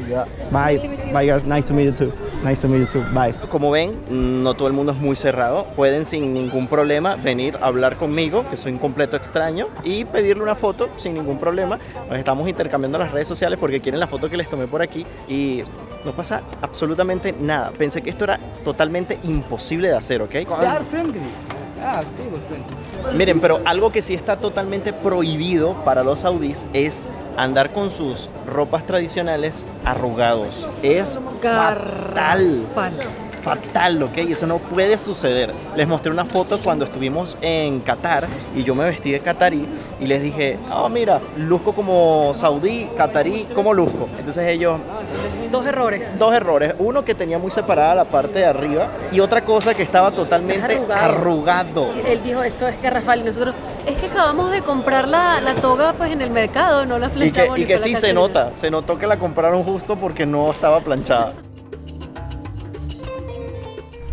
Yeah. Bye. Bye, girls. Nice to meet you too. Nice to meet you too. Bye. Como ven, no todo el mundo es muy cerrado. Pueden sin ningún problema venir a hablar conmigo, que soy un completo extraño, y pedirle una foto sin ningún problema. Nos estamos intercambiando en las redes sociales porque quieren la foto que les tomé por aquí y no pasa absolutamente nada. Pensé que esto era totalmente imposible de hacer, ¿ok? They are friendly. Yeah, people friendly. Miren, pero algo que sí está totalmente prohibido para los saudíes es andar con sus ropas tradicionales arrugados. Es fatal. Fatal, ¿ok? Eso no puede suceder. Les mostré una foto cuando estuvimos en Qatar y yo me vestí de catarí y les dije, oh, mira, luzco como saudí, catarí, ¿cómo luzco? Entonces ellos... Dos errores. Dos errores. Uno que tenía muy separada la parte de arriba y otra cosa que estaba totalmente arrugado. Él dijo, eso es garrafal. Y nosotros, es que acabamos de comprar la toga pues en el mercado, no la planchamos. Y que sí se nota. Se notó que la compraron justo porque no estaba planchada.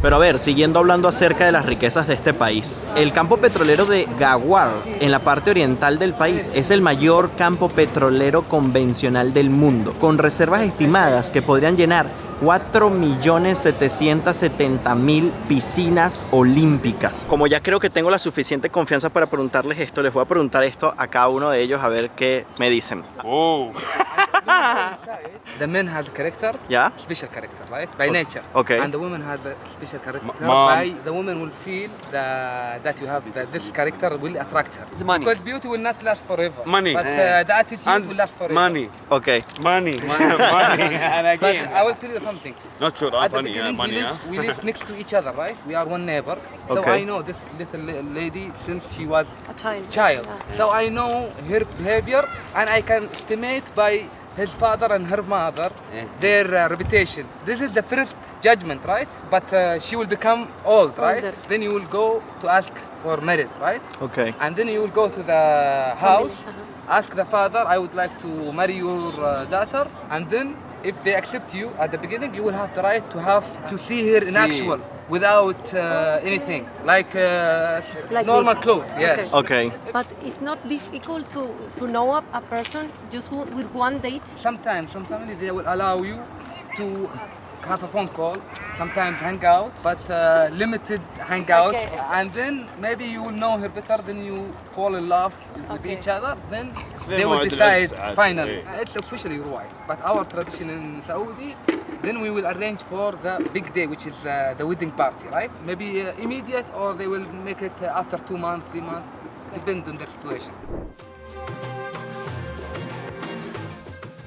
Pero a ver, siguiendo hablando acerca de las riquezas de este país. El campo petrolero de Ghawar, en la parte oriental del país, es el mayor campo petrolero convencional del mundo, con reservas estimadas que podrían llenar 4.770.000 piscinas olímpicas. Como ya creo que tengo la suficiente confianza para preguntarles esto, les voy a preguntar esto a cada uno de ellos a ver qué me dicen. Oh. The men has character, Yeah? special character, right? By nature. Okay. And the woman has a special character. Mom. By the woman will feel that you have this character will attract her. It's money. Because beauty will not last forever. Money. But the attitude will last forever. Money. Ok. Money. Money. And But again. I will tell you something. Not sure. At the Money. beginning, Money. we live next to each other, right? We are one neighbor. So Okay. I know this little lady since she was A child. child. So I know her behavior and I can estimate by his father and her mother their reputation. This is the first judgment, right? But she will become old, right? Older. Then you will go to ask for marriage, right? Ok. And then you will go to the house ask the father, I would like to marry your daughter, and then if they accept you at the beginning, you will have the right to see her in actual, without anything, like normal clothes. Yes. Ok. But it's not difficult to know a person just with one date. Sometimes some family they will allow you to have a phone call, sometimes hang out, but limited hangout, Okay. and then maybe you will know her better, then you fall in love with Okay. each other, then Then they will what decide else? finally. Okay. It's officially right, but our tradition in Saudi, then we will arrange for the big day, which is the wedding party, right? Maybe immediate, or they will make it after 2 months, 3 months, depend on their situation.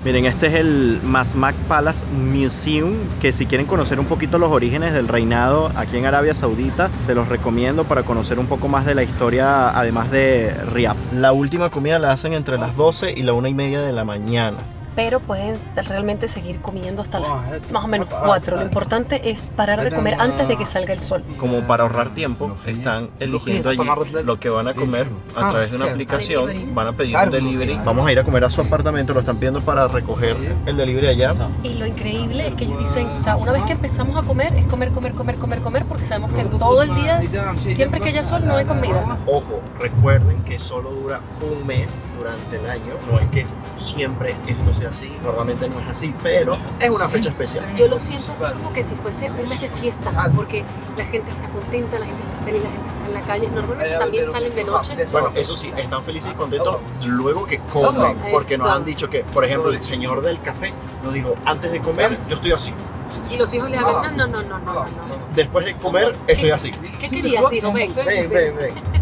Miren, este es el Masmak Palace Museum, que si quieren conocer un poquito los orígenes del reinado aquí en Arabia Saudita, se los recomiendo para conocer un poco más de la historia, además de Riyadh. La última comida la hacen entre las 12 y la 1:30 de la mañana. Pero pueden realmente seguir comiendo hasta las más o menos 4. Lo importante es parar de comer antes de que salga el sol. Como para ahorrar tiempo, están eligiendo allí lo que van a comer a través de una aplicación. Van a pedir un delivery. Vamos a ir a comer a su apartamento, lo están pidiendo para recoger el delivery allá. Y lo increíble es que ellos dicen, o sea, una vez que empezamos a comer, es comer, porque sabemos que todo el día, siempre que haya sol, no hay comida. Ojo, recuerden que solo dura un mes durante el año. No es que siempre esto sea así, normalmente no es así, pero es una fecha especial. Yo lo siento así como que si fuese un mes de fiesta, porque la gente está contenta, la gente está feliz, la gente está en la calle. Normalmente también salen de noche. Bueno, eso sí, están felices y contentos luego que comen, porque nos han dicho que, por ejemplo, el señor del café nos dijo, antes de comer yo estoy así, Y los hijos le hablan, no. después de comer estoy así. ¿Qué querías, hijo? Ven. Ven.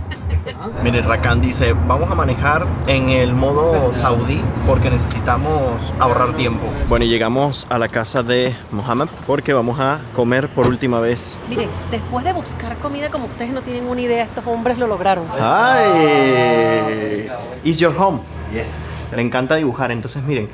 Miren, Rakan dice, vamos a manejar en el modo saudí porque necesitamos ahorrar tiempo. Bueno, y llegamos a la casa de Mohammed porque vamos a comer por última vez. Miren, después de buscar comida como ustedes no tienen una idea, estos hombres lo lograron. ¡Ay! Is your home? Yes. Le encanta dibujar, entonces miren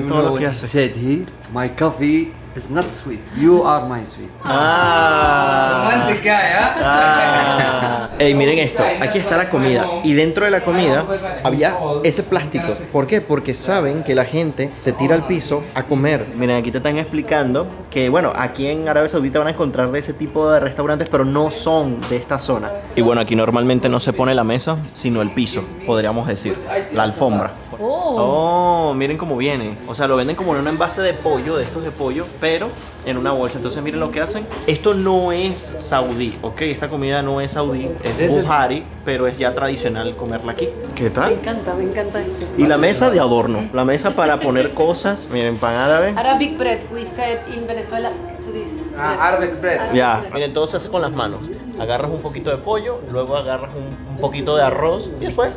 todo lo que he hace. said here? My coffee is not sweet. You are my sweet. Romantic guy, ¿ah? Ey, miren esto, aquí está la comida y dentro de la comida había ese plástico. ¿Por qué? Porque saben que la gente se tira al piso a comer. Miren, aquí te están explicando que, bueno, aquí en Arabia Saudita van a encontrar de ese tipo de restaurantes, pero no son de esta zona. Y bueno, aquí normalmente no se pone la mesa, sino el piso, podríamos decir, la alfombra. Oh, miren cómo viene. O sea, lo venden como en un envase de pollo, de estos de pollo, pero en una bolsa. Entonces miren lo que hacen. Esto no es saudí, ¿ok? Esta comida no es saudí, es buhari, pero es ya tradicional comerla aquí. ¿Qué Me tal? encanta esto. Y la mesa de adorno, la mesa para poner cosas. Miren, pan árabe. Arabic bread, we said in Venezuela to this. Arabic bread. Ya, miren, todo se hace con las manos. Agarras un poquito de pollo, luego agarras un poquito de arroz y después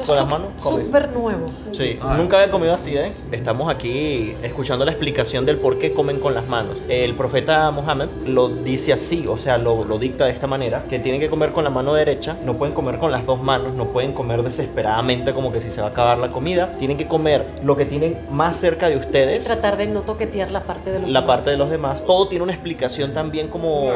con las manos comes. Súper nuevo. Sí, nunca había comido así, ¿eh? Estamos aquí escuchando la explicación del por qué comen con las manos. El profeta Mohammed lo dice así, o sea, lo dicta de esta manera, que tienen que comer con la mano derecha, no pueden comer con las dos manos, no pueden comer desesperadamente como que si se va a acabar la comida, tienen que comer lo que tienen más cerca de ustedes, Tratar de no toquetear la parte de los la demás. parte de los demás. Todo tiene una explicación también como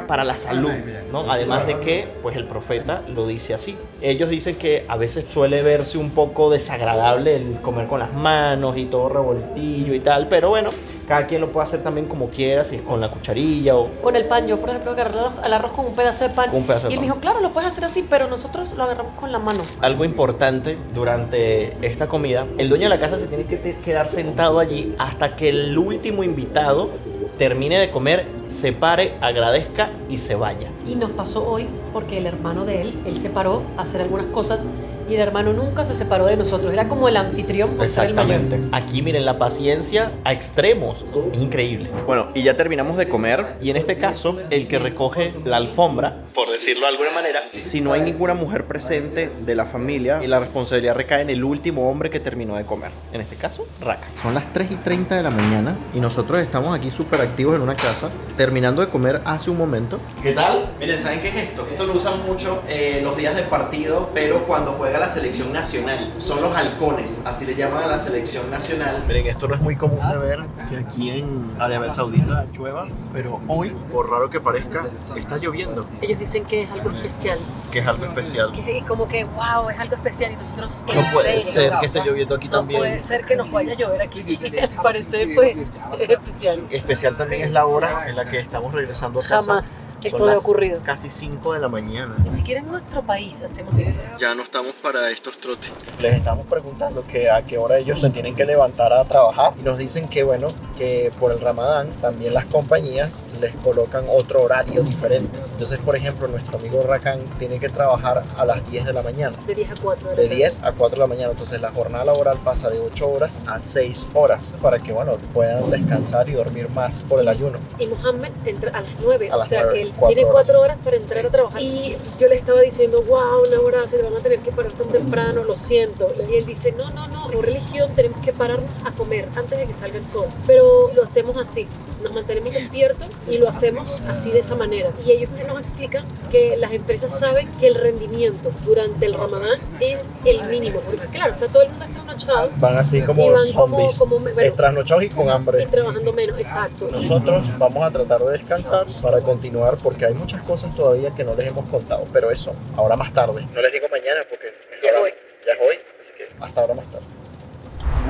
para la salud, ¿no? Además de que, pues el profeta lo dice así. Ellos dicen que a veces suele verse un poco desagradable el comer con las manos y todo revoltillo y tal, pero bueno, cada quien lo puede hacer también como quiera, si es con la cucharilla o... Con el pan, yo por ejemplo agarré el arroz con un pedazo de pan. Con un pedazo de y él pan. me dijo, claro, lo puedes hacer así, pero nosotros lo agarramos con la mano. Algo importante durante esta comida, el dueño de la casa se tiene que quedar sentado allí hasta que el último invitado termine de comer, se pare, agradezca y se vaya. Y nos pasó hoy porque el hermano de él se paró a hacer algunas cosas y el hermano nunca se separó de nosotros. Era como el anfitrión por ser el mayor. Exactamente. Aquí miren la paciencia a extremos. Es increíble. Bueno, y ya terminamos de comer. Y en este caso, el que recoge la alfombra, por decirlo de alguna manera, si no hay ninguna mujer presente de la familia, y la responsabilidad recae en el último hombre que terminó de comer. En este caso, Raka. Son las 3:30 de la mañana y nosotros estamos aquí súper activos en una casa, terminando de comer hace un momento. ¿Qué tal? Miren, ¿saben qué es esto? Esto lo usan mucho los días de partido, pero cuando juega la selección nacional. Son los halcones, así le llaman a la selección nacional. Miren, esto no es muy común de ver que aquí en Arabia Saudita llueva, pero hoy, por raro que parezca, está lloviendo. Ellos dicen que es algo especial. Que es algo especial. Que como que, wow, es algo especial y nosotros... No puede ¿en serio? ser que esté lloviendo aquí No también. puede ser que nos vaya a llover aquí. Al parecer, pues, es especial. Especial también es la hora en la que estamos regresando a casa. Jamás esto Son ha las ocurrido. Casi 5 de la mañana. Ni siquiera en nuestro país hacemos eso. Ya no estamos para estos trotes. Les estamos preguntando que a qué hora ellos se tienen que levantar a trabajar y nos dicen que bueno, que por el Ramadán también las compañías les colocan otro horario diferente. Entonces, por ejemplo, nuestro amigo Rakan tiene que trabajar a las 10 de la mañana. De 10 a 4. De 10 a 4 de la mañana. Entonces la jornada laboral pasa de 8 horas a 6 horas para que bueno, puedan descansar y dormir más por el ayuno. Y Mohammed entra a las 9, A o las sea 9, que él 4 tiene horas. 4 horas para entrar a trabajar. Y yo le estaba diciendo, wow, Laura, se van a tener que parar tan temprano, lo siento. Y él dice, no, por religión tenemos que pararnos a comer antes de que salga el sol. Pero lo hacemos así, nos mantenemos despiertos y lo hacemos así de esa manera. Y ellos nos explican que las empresas saben que el rendimiento durante el Ramadán es el mínimo. Porque claro, está todo el mundo trasnochado. Van así como Y van zombies, bueno, trasnochados y con y hambre. trabajando menos, exacto. Nosotros vamos a tratar de descansar para continuar porque hay muchas cosas todavía que no les hemos contado, pero eso, ahora más tarde. No les digo mañana porque Ya es hoy. Ya es hoy, así que hasta ahora más tarde.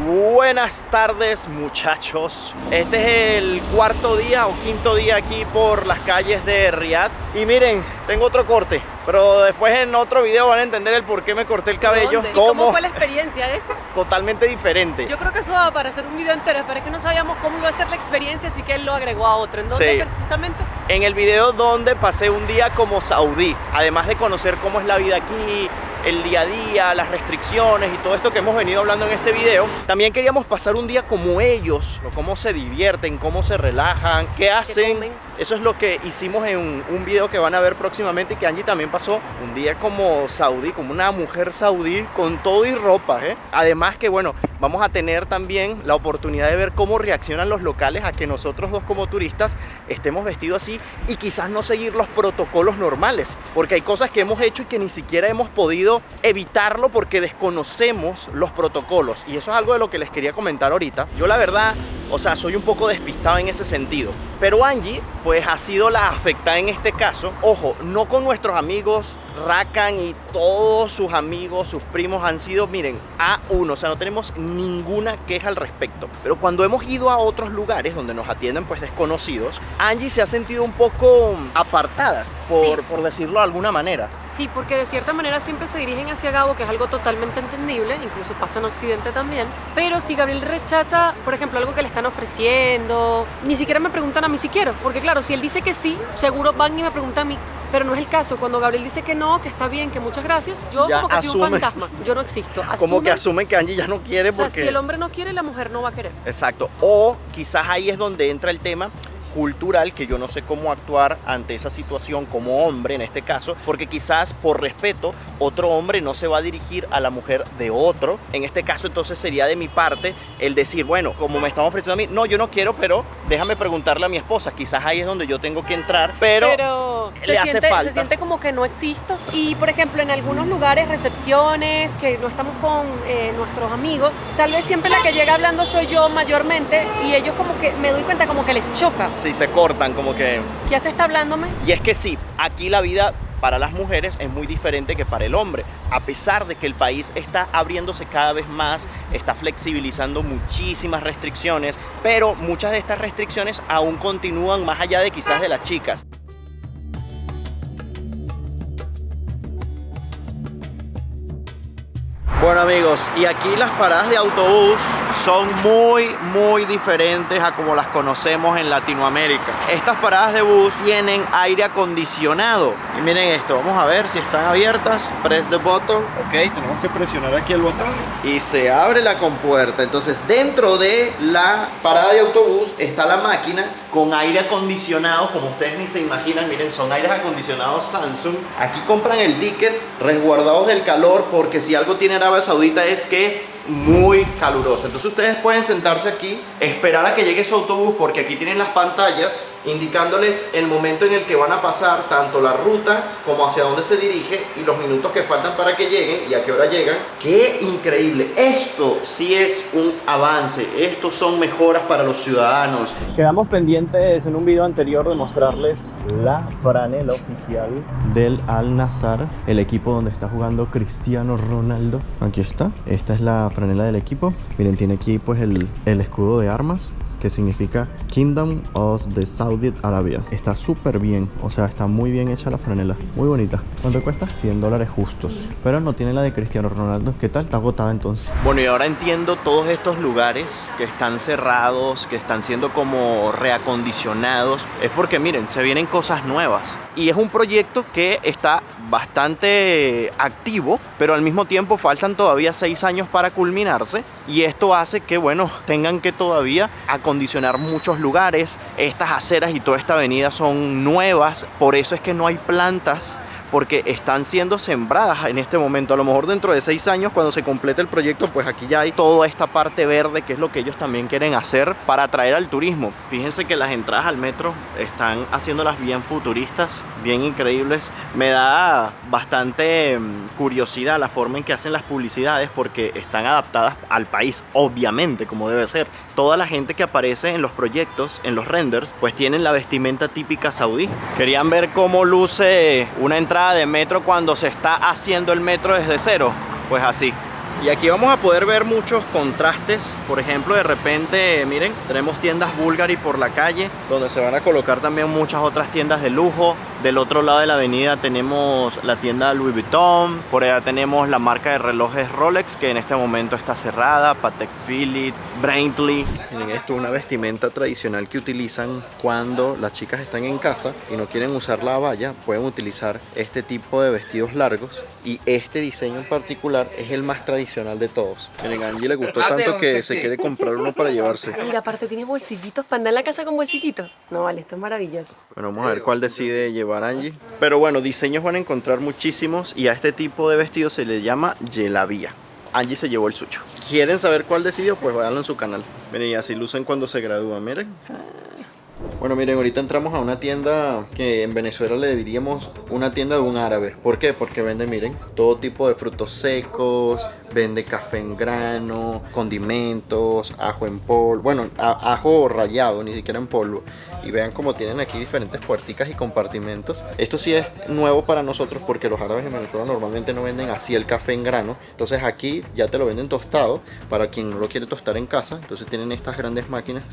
Buenas tardes, muchachos. Este es el cuarto día o quinto día aquí por las calles de Riyadh. Y miren, tengo otro corte, pero después en otro video van a entender el por qué me corté el cabello. ¿Dónde? ¿Cómo fue la experiencia, Totalmente diferente. Yo creo que eso va para hacer un video entero, pero es que no sabíamos cómo iba a ser la experiencia, así que él lo agregó a otro. ¿En dónde Sí. precisamente? En el video donde pasé un día como saudí, además de conocer cómo es la vida aquí, el día a día, las restricciones y todo esto que hemos venido hablando en este video, también queríamos pasar un día como ellos, cómo se divierten, cómo se relajan, qué hacen. comen. Eso es lo que hicimos en un video que van a ver próximamente y que Angie también pasó un día como saudí, como una mujer saudí con todo y ropa, ¿eh? Además que bueno, vamos a tener también la oportunidad de ver cómo reaccionan los locales a que nosotros dos como turistas estemos vestidos así y quizás no seguir los protocolos normales, porque hay cosas que hemos hecho y que ni siquiera hemos podido evitarlo porque desconocemos los protocolos, y eso es algo de lo que les quería comentar ahorita. Yo la verdad, o sea, soy un poco despistado en ese sentido, pero Angie pues ha sido la afectada en este caso. Ojo, no con nuestros amigos Rakan y todos sus amigos, sus primos han sido, miren, A1, o sea, no tenemos ninguna queja al respecto. Pero cuando hemos ido a otros lugares donde nos atienden pues desconocidos, Angie se ha sentido un poco apartada, por decirlo de alguna manera. Sí, porque de cierta manera siempre se dirigen hacia Gabo, que es algo totalmente entendible, incluso pasa en Occidente también. Pero si Gabriel rechaza, por ejemplo, algo que le están ofreciendo, ni siquiera me preguntan a mí si quiero, porque claro, si él dice que sí, seguro van y me preguntan a mí. Pero no es el caso. Cuando Gabriel dice que no, que está bien, que muchas gracias, yo Ya como que soy un asume. fantasma. Yo no existo. Como que Asumen- asumen que Angie ya no quiere O sea, porque... si el hombre no quiere, la mujer no va a querer. Exacto. O quizás ahí es donde entra el tema cultural, que yo no sé cómo actuar ante esa situación como hombre en este caso, porque quizás por respeto otro hombre no se va a dirigir a la mujer de otro. En este caso entonces sería de mi parte el decir, bueno, como me están ofreciendo a mí, no, yo no quiero, pero déjame preguntarle a mi esposa. Quizás ahí es donde yo tengo que entrar, pero se le hace siente, falta. se siente como que no existo. Y por ejemplo, en algunos lugares, recepciones, que no estamos con nuestros amigos, tal vez siempre la que llega hablando soy yo mayormente, y ellos como que me doy cuenta como que les choca. Sí, se cortan como que... ¿Qué hace está hablándome? Y es que sí, aquí la vida para las mujeres es muy diferente que para el hombre. A pesar de que el país está abriéndose cada vez más, está flexibilizando muchísimas restricciones, pero muchas de estas restricciones aún continúan más allá de quizás de las chicas. Bueno amigos, y aquí las paradas de autobús son muy diferentes a como las conocemos en Latinoamérica. Estas paradas de bus tienen aire acondicionado. Y miren esto, vamos a ver si están abiertas. Press the button. Ok, tenemos que presionar aquí el botón y se abre la compuerta. Entonces dentro de la parada de autobús está la máquina con aire acondicionado, como ustedes ni se imaginan. Miren, son aires acondicionados Samsung. Aquí compran el ticket resguardados del calor, porque si algo tiene Arabia Saudita es que es muy caluroso. Entonces ustedes pueden sentarse aquí, esperar a que llegue su autobús, porque aquí tienen las pantallas indicándoles el momento en el que van a pasar, tanto la ruta como hacia dónde se dirige y los minutos que faltan para que lleguen y a qué hora llegan. ¡Qué increíble! Esto sí es un avance. Estos son mejoras para los ciudadanos. Quedamos pendientes en un video anterior de mostrarles la franela oficial del Al Nassr, el equipo donde está jugando Cristiano Ronaldo. Aquí está. Esta es la franela del equipo. Miren, tiene aquí pues el escudo de armas, que significa Kingdom of the Saudi Arabia. Está súper bien, o sea, está muy bien hecha la franela, muy bonita. ¿Cuánto cuesta? $100 justos, pero no tiene la de Cristiano Ronaldo. ¿Qué tal? Está agotada entonces. Bueno, y ahora entiendo todos estos lugares que están cerrados, que están siendo como reacondicionados, es porque miren, se vienen cosas nuevas y es un proyecto que está bastante activo, pero al mismo tiempo faltan todavía 6 años para culminarse, y esto hace que, bueno, tengan que todavía acondicionar muchos lugares. Estas aceras y toda esta avenida son nuevas, por eso es que no hay plantas, porque están siendo sembradas en este momento. A lo mejor dentro de 6 años, cuando se complete el proyecto, pues aquí ya hay toda esta parte verde, que es lo que ellos también quieren hacer para atraer al turismo. Fíjense que las entradas al metro están haciéndolas bien futuristas, bien increíbles. Me da bastante curiosidad la forma en que hacen las publicidades, porque están adaptadas al país, obviamente, como debe ser. Toda la gente que aparece en los proyectos, en los renders, pues tienen la vestimenta típica saudí. ¿Querían ver cómo luce una entrada de metro cuando se está haciendo el metro desde cero? Pues así. Y aquí vamos a poder ver muchos contrastes. Por ejemplo, de repente, miren, tenemos tiendas Bulgari por la calle, donde se van a colocar también muchas otras tiendas de lujo. Del otro lado de la avenida tenemos la tienda Louis Vuitton. Por allá tenemos la marca de relojes Rolex, que en este momento está cerrada. Patek Philippe, Breitling. Miren, esto es una vestimenta tradicional que utilizan cuando las chicas están en casa y no quieren usar la abaya. Pueden utilizar este tipo de vestidos largos, y este diseño en particular es el más tradicional de todos. Miren, a Angie le gustó tanto que se quiere comprar uno para llevarse. Mira, aparte tiene bolsillitos para andar en la casa con bolsillitos. No, vale, esto es maravilloso. Bueno, vamos a ver cuál decide llevar Angie. Pero bueno, diseños van a encontrar muchísimos, y a este tipo de vestido se le llama yelabía. Angie se llevó el suyo. ¿Quieren saber cuál decidió? Pues véanlo en su canal. Miren, y así lucen cuando se gradúan, miren. Bueno, miren, ahorita entramos a una tienda que en Venezuela le diríamos una tienda de un árabe. ¿Por qué? Porque vende, miren, todo tipo de frutos secos, vende café en grano, condimentos, ajo en polvo, bueno, ajo rallado, ni siquiera en polvo. Y vean cómo tienen aquí diferentes puerticas y compartimentos. Esto sí es nuevo para nosotros, porque los árabes en Venezuela normalmente no venden así el café en grano. Entonces aquí ya te lo venden tostado, para quien no lo quiere tostar en casa. Entonces tienen estas grandes máquinas.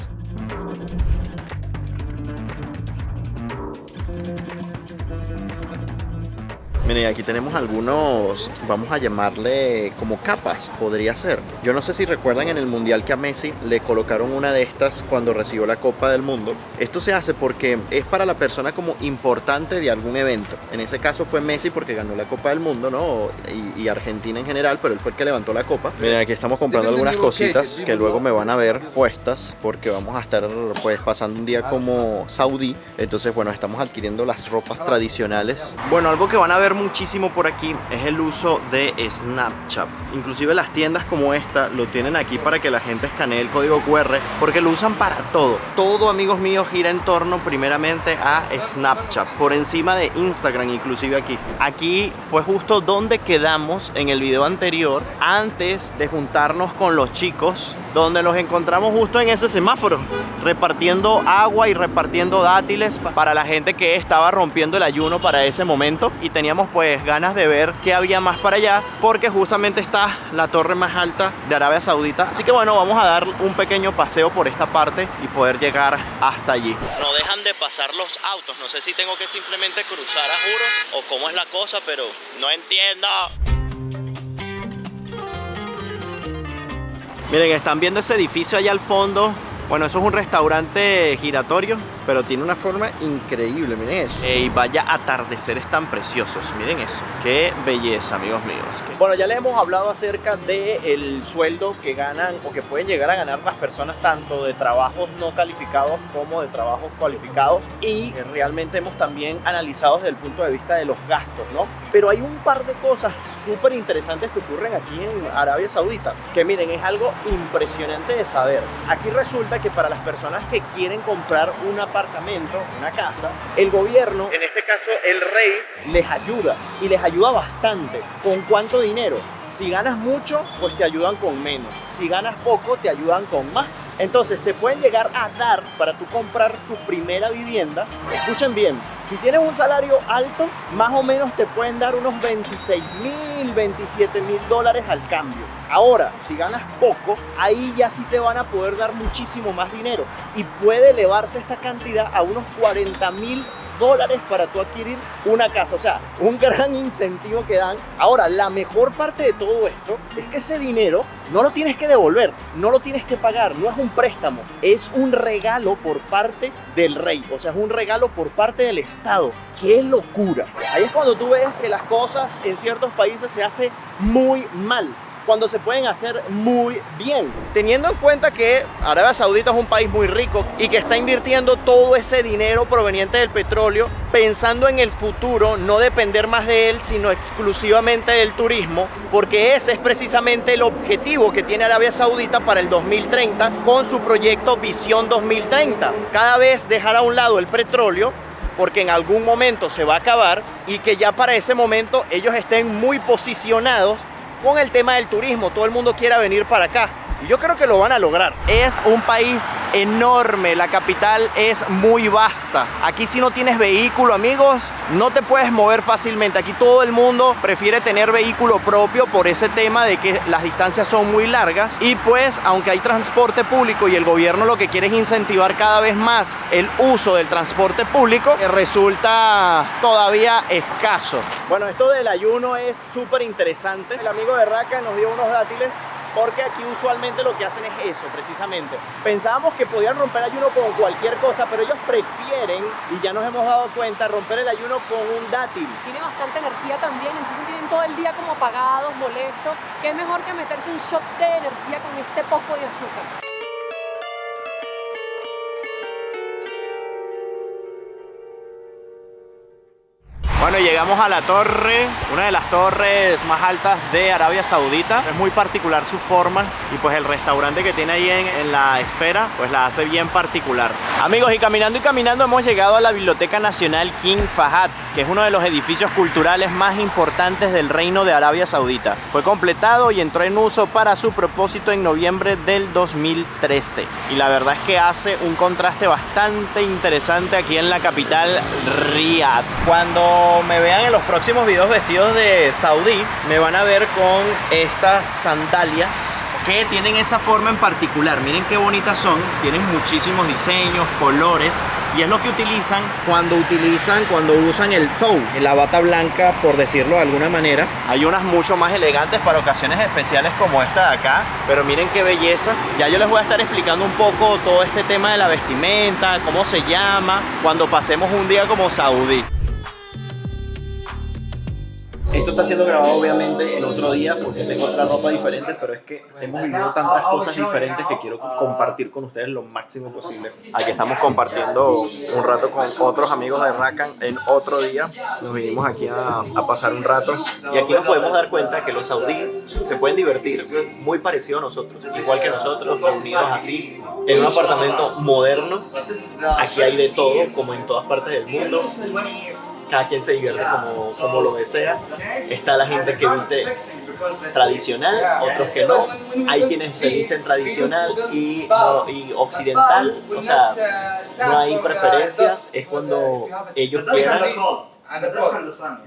Miren, aquí tenemos algunos, vamos a llamarle como capas, podría ser. Yo no sé si recuerdan en el Mundial que a Messi le colocaron una de estas cuando recibió la Copa del Mundo. Esto se hace porque es para la persona como importante de algún evento. En ese caso fue Messi porque ganó la Copa del Mundo, ¿no? Y Argentina en general, pero él fue el que levantó la copa. Miren, aquí estamos comprando algunas cositas que luego me van a ver puestas, porque vamos a estar pues pasando un día como saudí. Entonces, bueno, estamos adquiriendo las ropas tradicionales. Bueno, algo que van a ver muchísimo por aquí es el uso de Snapchat. Inclusive las tiendas como esta lo tienen aquí para que la gente escanee el código QR, porque lo usan para todo. Todo, amigos míos, gira en torno primeramente a Snapchat, por encima de Instagram. Inclusive aquí fue justo donde quedamos en el video anterior, antes de juntarnos con los chicos, donde los encontramos justo en ese semáforo, repartiendo agua y repartiendo dátiles para la gente que estaba rompiendo el ayuno para ese momento. Y teníamos pues ganas de ver qué había más para allá, porque justamente está la torre más alta de Arabia Saudita. Así que bueno, vamos a dar un pequeño paseo por esta parte y poder llegar hasta allí. No dejan de pasar los autos, no sé si tengo que simplemente cruzar a juro o cómo es la cosa, pero no entiendo. Miren, están viendo ese edificio allá al fondo. Bueno, eso es un restaurante giratorio. pero tiene una forma increíble, miren eso. Y vaya atardeceres tan preciosos, miren eso. Qué belleza, amigos míos. Bueno, ya les hemos hablado acerca del sueldo que ganan o que pueden llegar a ganar las personas tanto de trabajos no calificados como de trabajos cualificados, y realmente hemos también analizado desde el punto de vista de los gastos, ¿no? Pero hay un par de cosas súper interesantes que ocurren aquí en Arabia Saudita, que miren, es algo impresionante de saber. Aquí resulta que para las personas que quieren comprar un apartamento, una casa, el gobierno, en este caso el rey, les ayuda, y les ayuda bastante. ¿Con cuánto dinero? Si ganas mucho, pues te ayudan con menos. Si ganas poco, te ayudan con más. Entonces te pueden llegar a dar para tú comprar tu primera vivienda. Escuchen bien, si tienes un salario alto, más o menos te pueden dar unos 26.000, 27.000 dólares al cambio. Ahora, si ganas poco, ahí ya sí te van a poder dar muchísimo más dinero, y puede elevarse esta cantidad a unos 40.000 dólares para tú adquirir una casa. O sea, un gran incentivo que dan. Ahora, la mejor parte de todo esto es que ese dinero no lo tienes que devolver, no lo tienes que pagar, no es un préstamo, es un regalo por parte del rey. O sea, es un regalo por parte del Estado. ¡Qué locura! Ahí es cuando tú ves que las cosas en ciertos países se hacen muy mal, cuando se pueden hacer muy bien. Teniendo en cuenta que Arabia Saudita es un país muy rico y que está invirtiendo todo ese dinero proveniente del petróleo, pensando en el futuro, no depender más de él, sino exclusivamente del turismo, porque ese es precisamente el objetivo que tiene Arabia Saudita para el 2030 con su proyecto Visión 2030. Cada vez dejar a un lado el petróleo, porque en algún momento se va a acabar, y que ya para ese momento ellos estén muy posicionados con el tema del turismo. Todo el mundo quiera venir para acá, y yo creo que lo van a lograr. Es un país enorme, la capital es muy vasta. Aquí si no tienes vehículo, amigos, no te puedes mover fácilmente. Aquí todo el mundo prefiere tener vehículo propio por ese tema de que las distancias son muy largas, y pues aunque hay transporte público y el gobierno lo que quiere es incentivar cada vez más el uso del transporte público, resulta todavía escaso. Bueno, esto del ayuno es súper interesante. El amigo de Raka nos dio unos dátiles, porque aquí usualmente lo que hacen es eso, precisamente. Pensábamos que podían romper ayuno con cualquier cosa, pero ellos prefieren, y ya nos hemos dado cuenta, romper el ayuno con un dátil. Tiene bastante energía también, entonces tienen todo el día como apagados, molestos. ¿Qué es mejor que meterse un shot de energía con este poco de azúcar? Bueno, llegamos a la torre, una de las torres más altas de Arabia Saudita. Es muy particular su forma, y pues el restaurante que tiene ahí en la esfera pues la hace bien particular. Amigos, y caminando hemos llegado a la Biblioteca Nacional King Fahad, que es uno de los edificios culturales más importantes del Reino de Arabia Saudita. Fue completado y entró en uso para su propósito en noviembre del 2013. Y la verdad es que hace un contraste bastante interesante aquí en la capital, Riad. Cuando me vean en los próximos videos vestidos de saudí, me van a ver con estas sandalias que tienen esa forma en particular. Miren qué bonitas son, tienen muchísimos diseños, colores, y es lo que utilizan cuando usan el tow, la bata blanca, por decirlo de alguna manera. Hay unas mucho más elegantes para ocasiones especiales como esta de acá, pero miren qué belleza. Ya yo les voy a estar explicando un poco todo este tema de la vestimenta, cómo se llama, cuando pasemos un día como saudí. Esto está siendo grabado obviamente el otro día porque tengo otra ropa diferente, pero es que hemos vivido tantas cosas diferentes que quiero compartir con ustedes lo máximo posible. Aquí estamos compartiendo un rato con otros amigos de Rakan en otro día. Nos vinimos aquí a pasar un rato, y aquí nos podemos dar cuenta que los saudíes se pueden divertir muy parecido a nosotros, igual que nosotros, reunidos así en un apartamento moderno. Aquí hay de todo, como en todas partes del mundo. Cada quien se divierte como lo desea. Está la gente que viste tradicional, otros que no. Hay quienes se visten tradicional y occidental. O sea, no hay preferencias. Es cuando ellos quieran.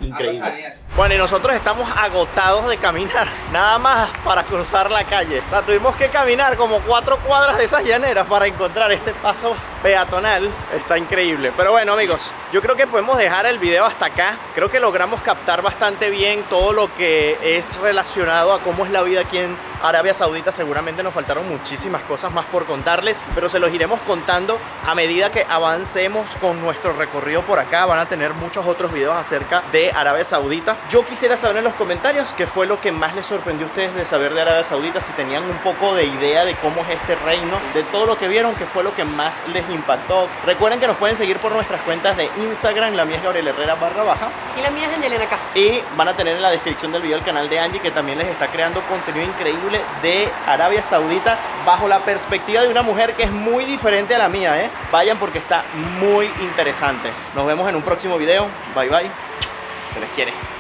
Increíble. Bueno, y nosotros estamos agotados de caminar, nada más para cruzar la calle. O sea, tuvimos que caminar como 4 cuadras de esas llaneras para encontrar este paso peatonal. Está increíble. Pero bueno, amigos, yo creo que podemos dejar el video hasta acá. Creo que logramos captar bastante bien todo lo que es relacionado a cómo es la vida aquí en Arabia Saudita seguramente nos faltaron muchísimas cosas más por contarles, pero se los iremos contando a medida que avancemos con nuestro recorrido por acá. Van a tener muchos otros videos acerca de Arabia Saudita. Yo quisiera saber en los comentarios qué fue lo que más les sorprendió a ustedes de saber de Arabia Saudita, si tenían un poco de idea de cómo es este reino, de todo lo que vieron, qué fue lo que más les impactó. Recuerden que nos pueden seguir por nuestras cuentas de Instagram, la mía es Gabriel Herrera _, Y la mía es Angelina acá. y van a tener en la descripción del video el canal de Angie, que también les está creando contenido increíble de Arabia Saudita bajo la perspectiva de una mujer que es muy diferente a la mía, ¿eh? Vayan porque está muy interesante. Nos vemos en un próximo video. Bye bye. Se les quiere.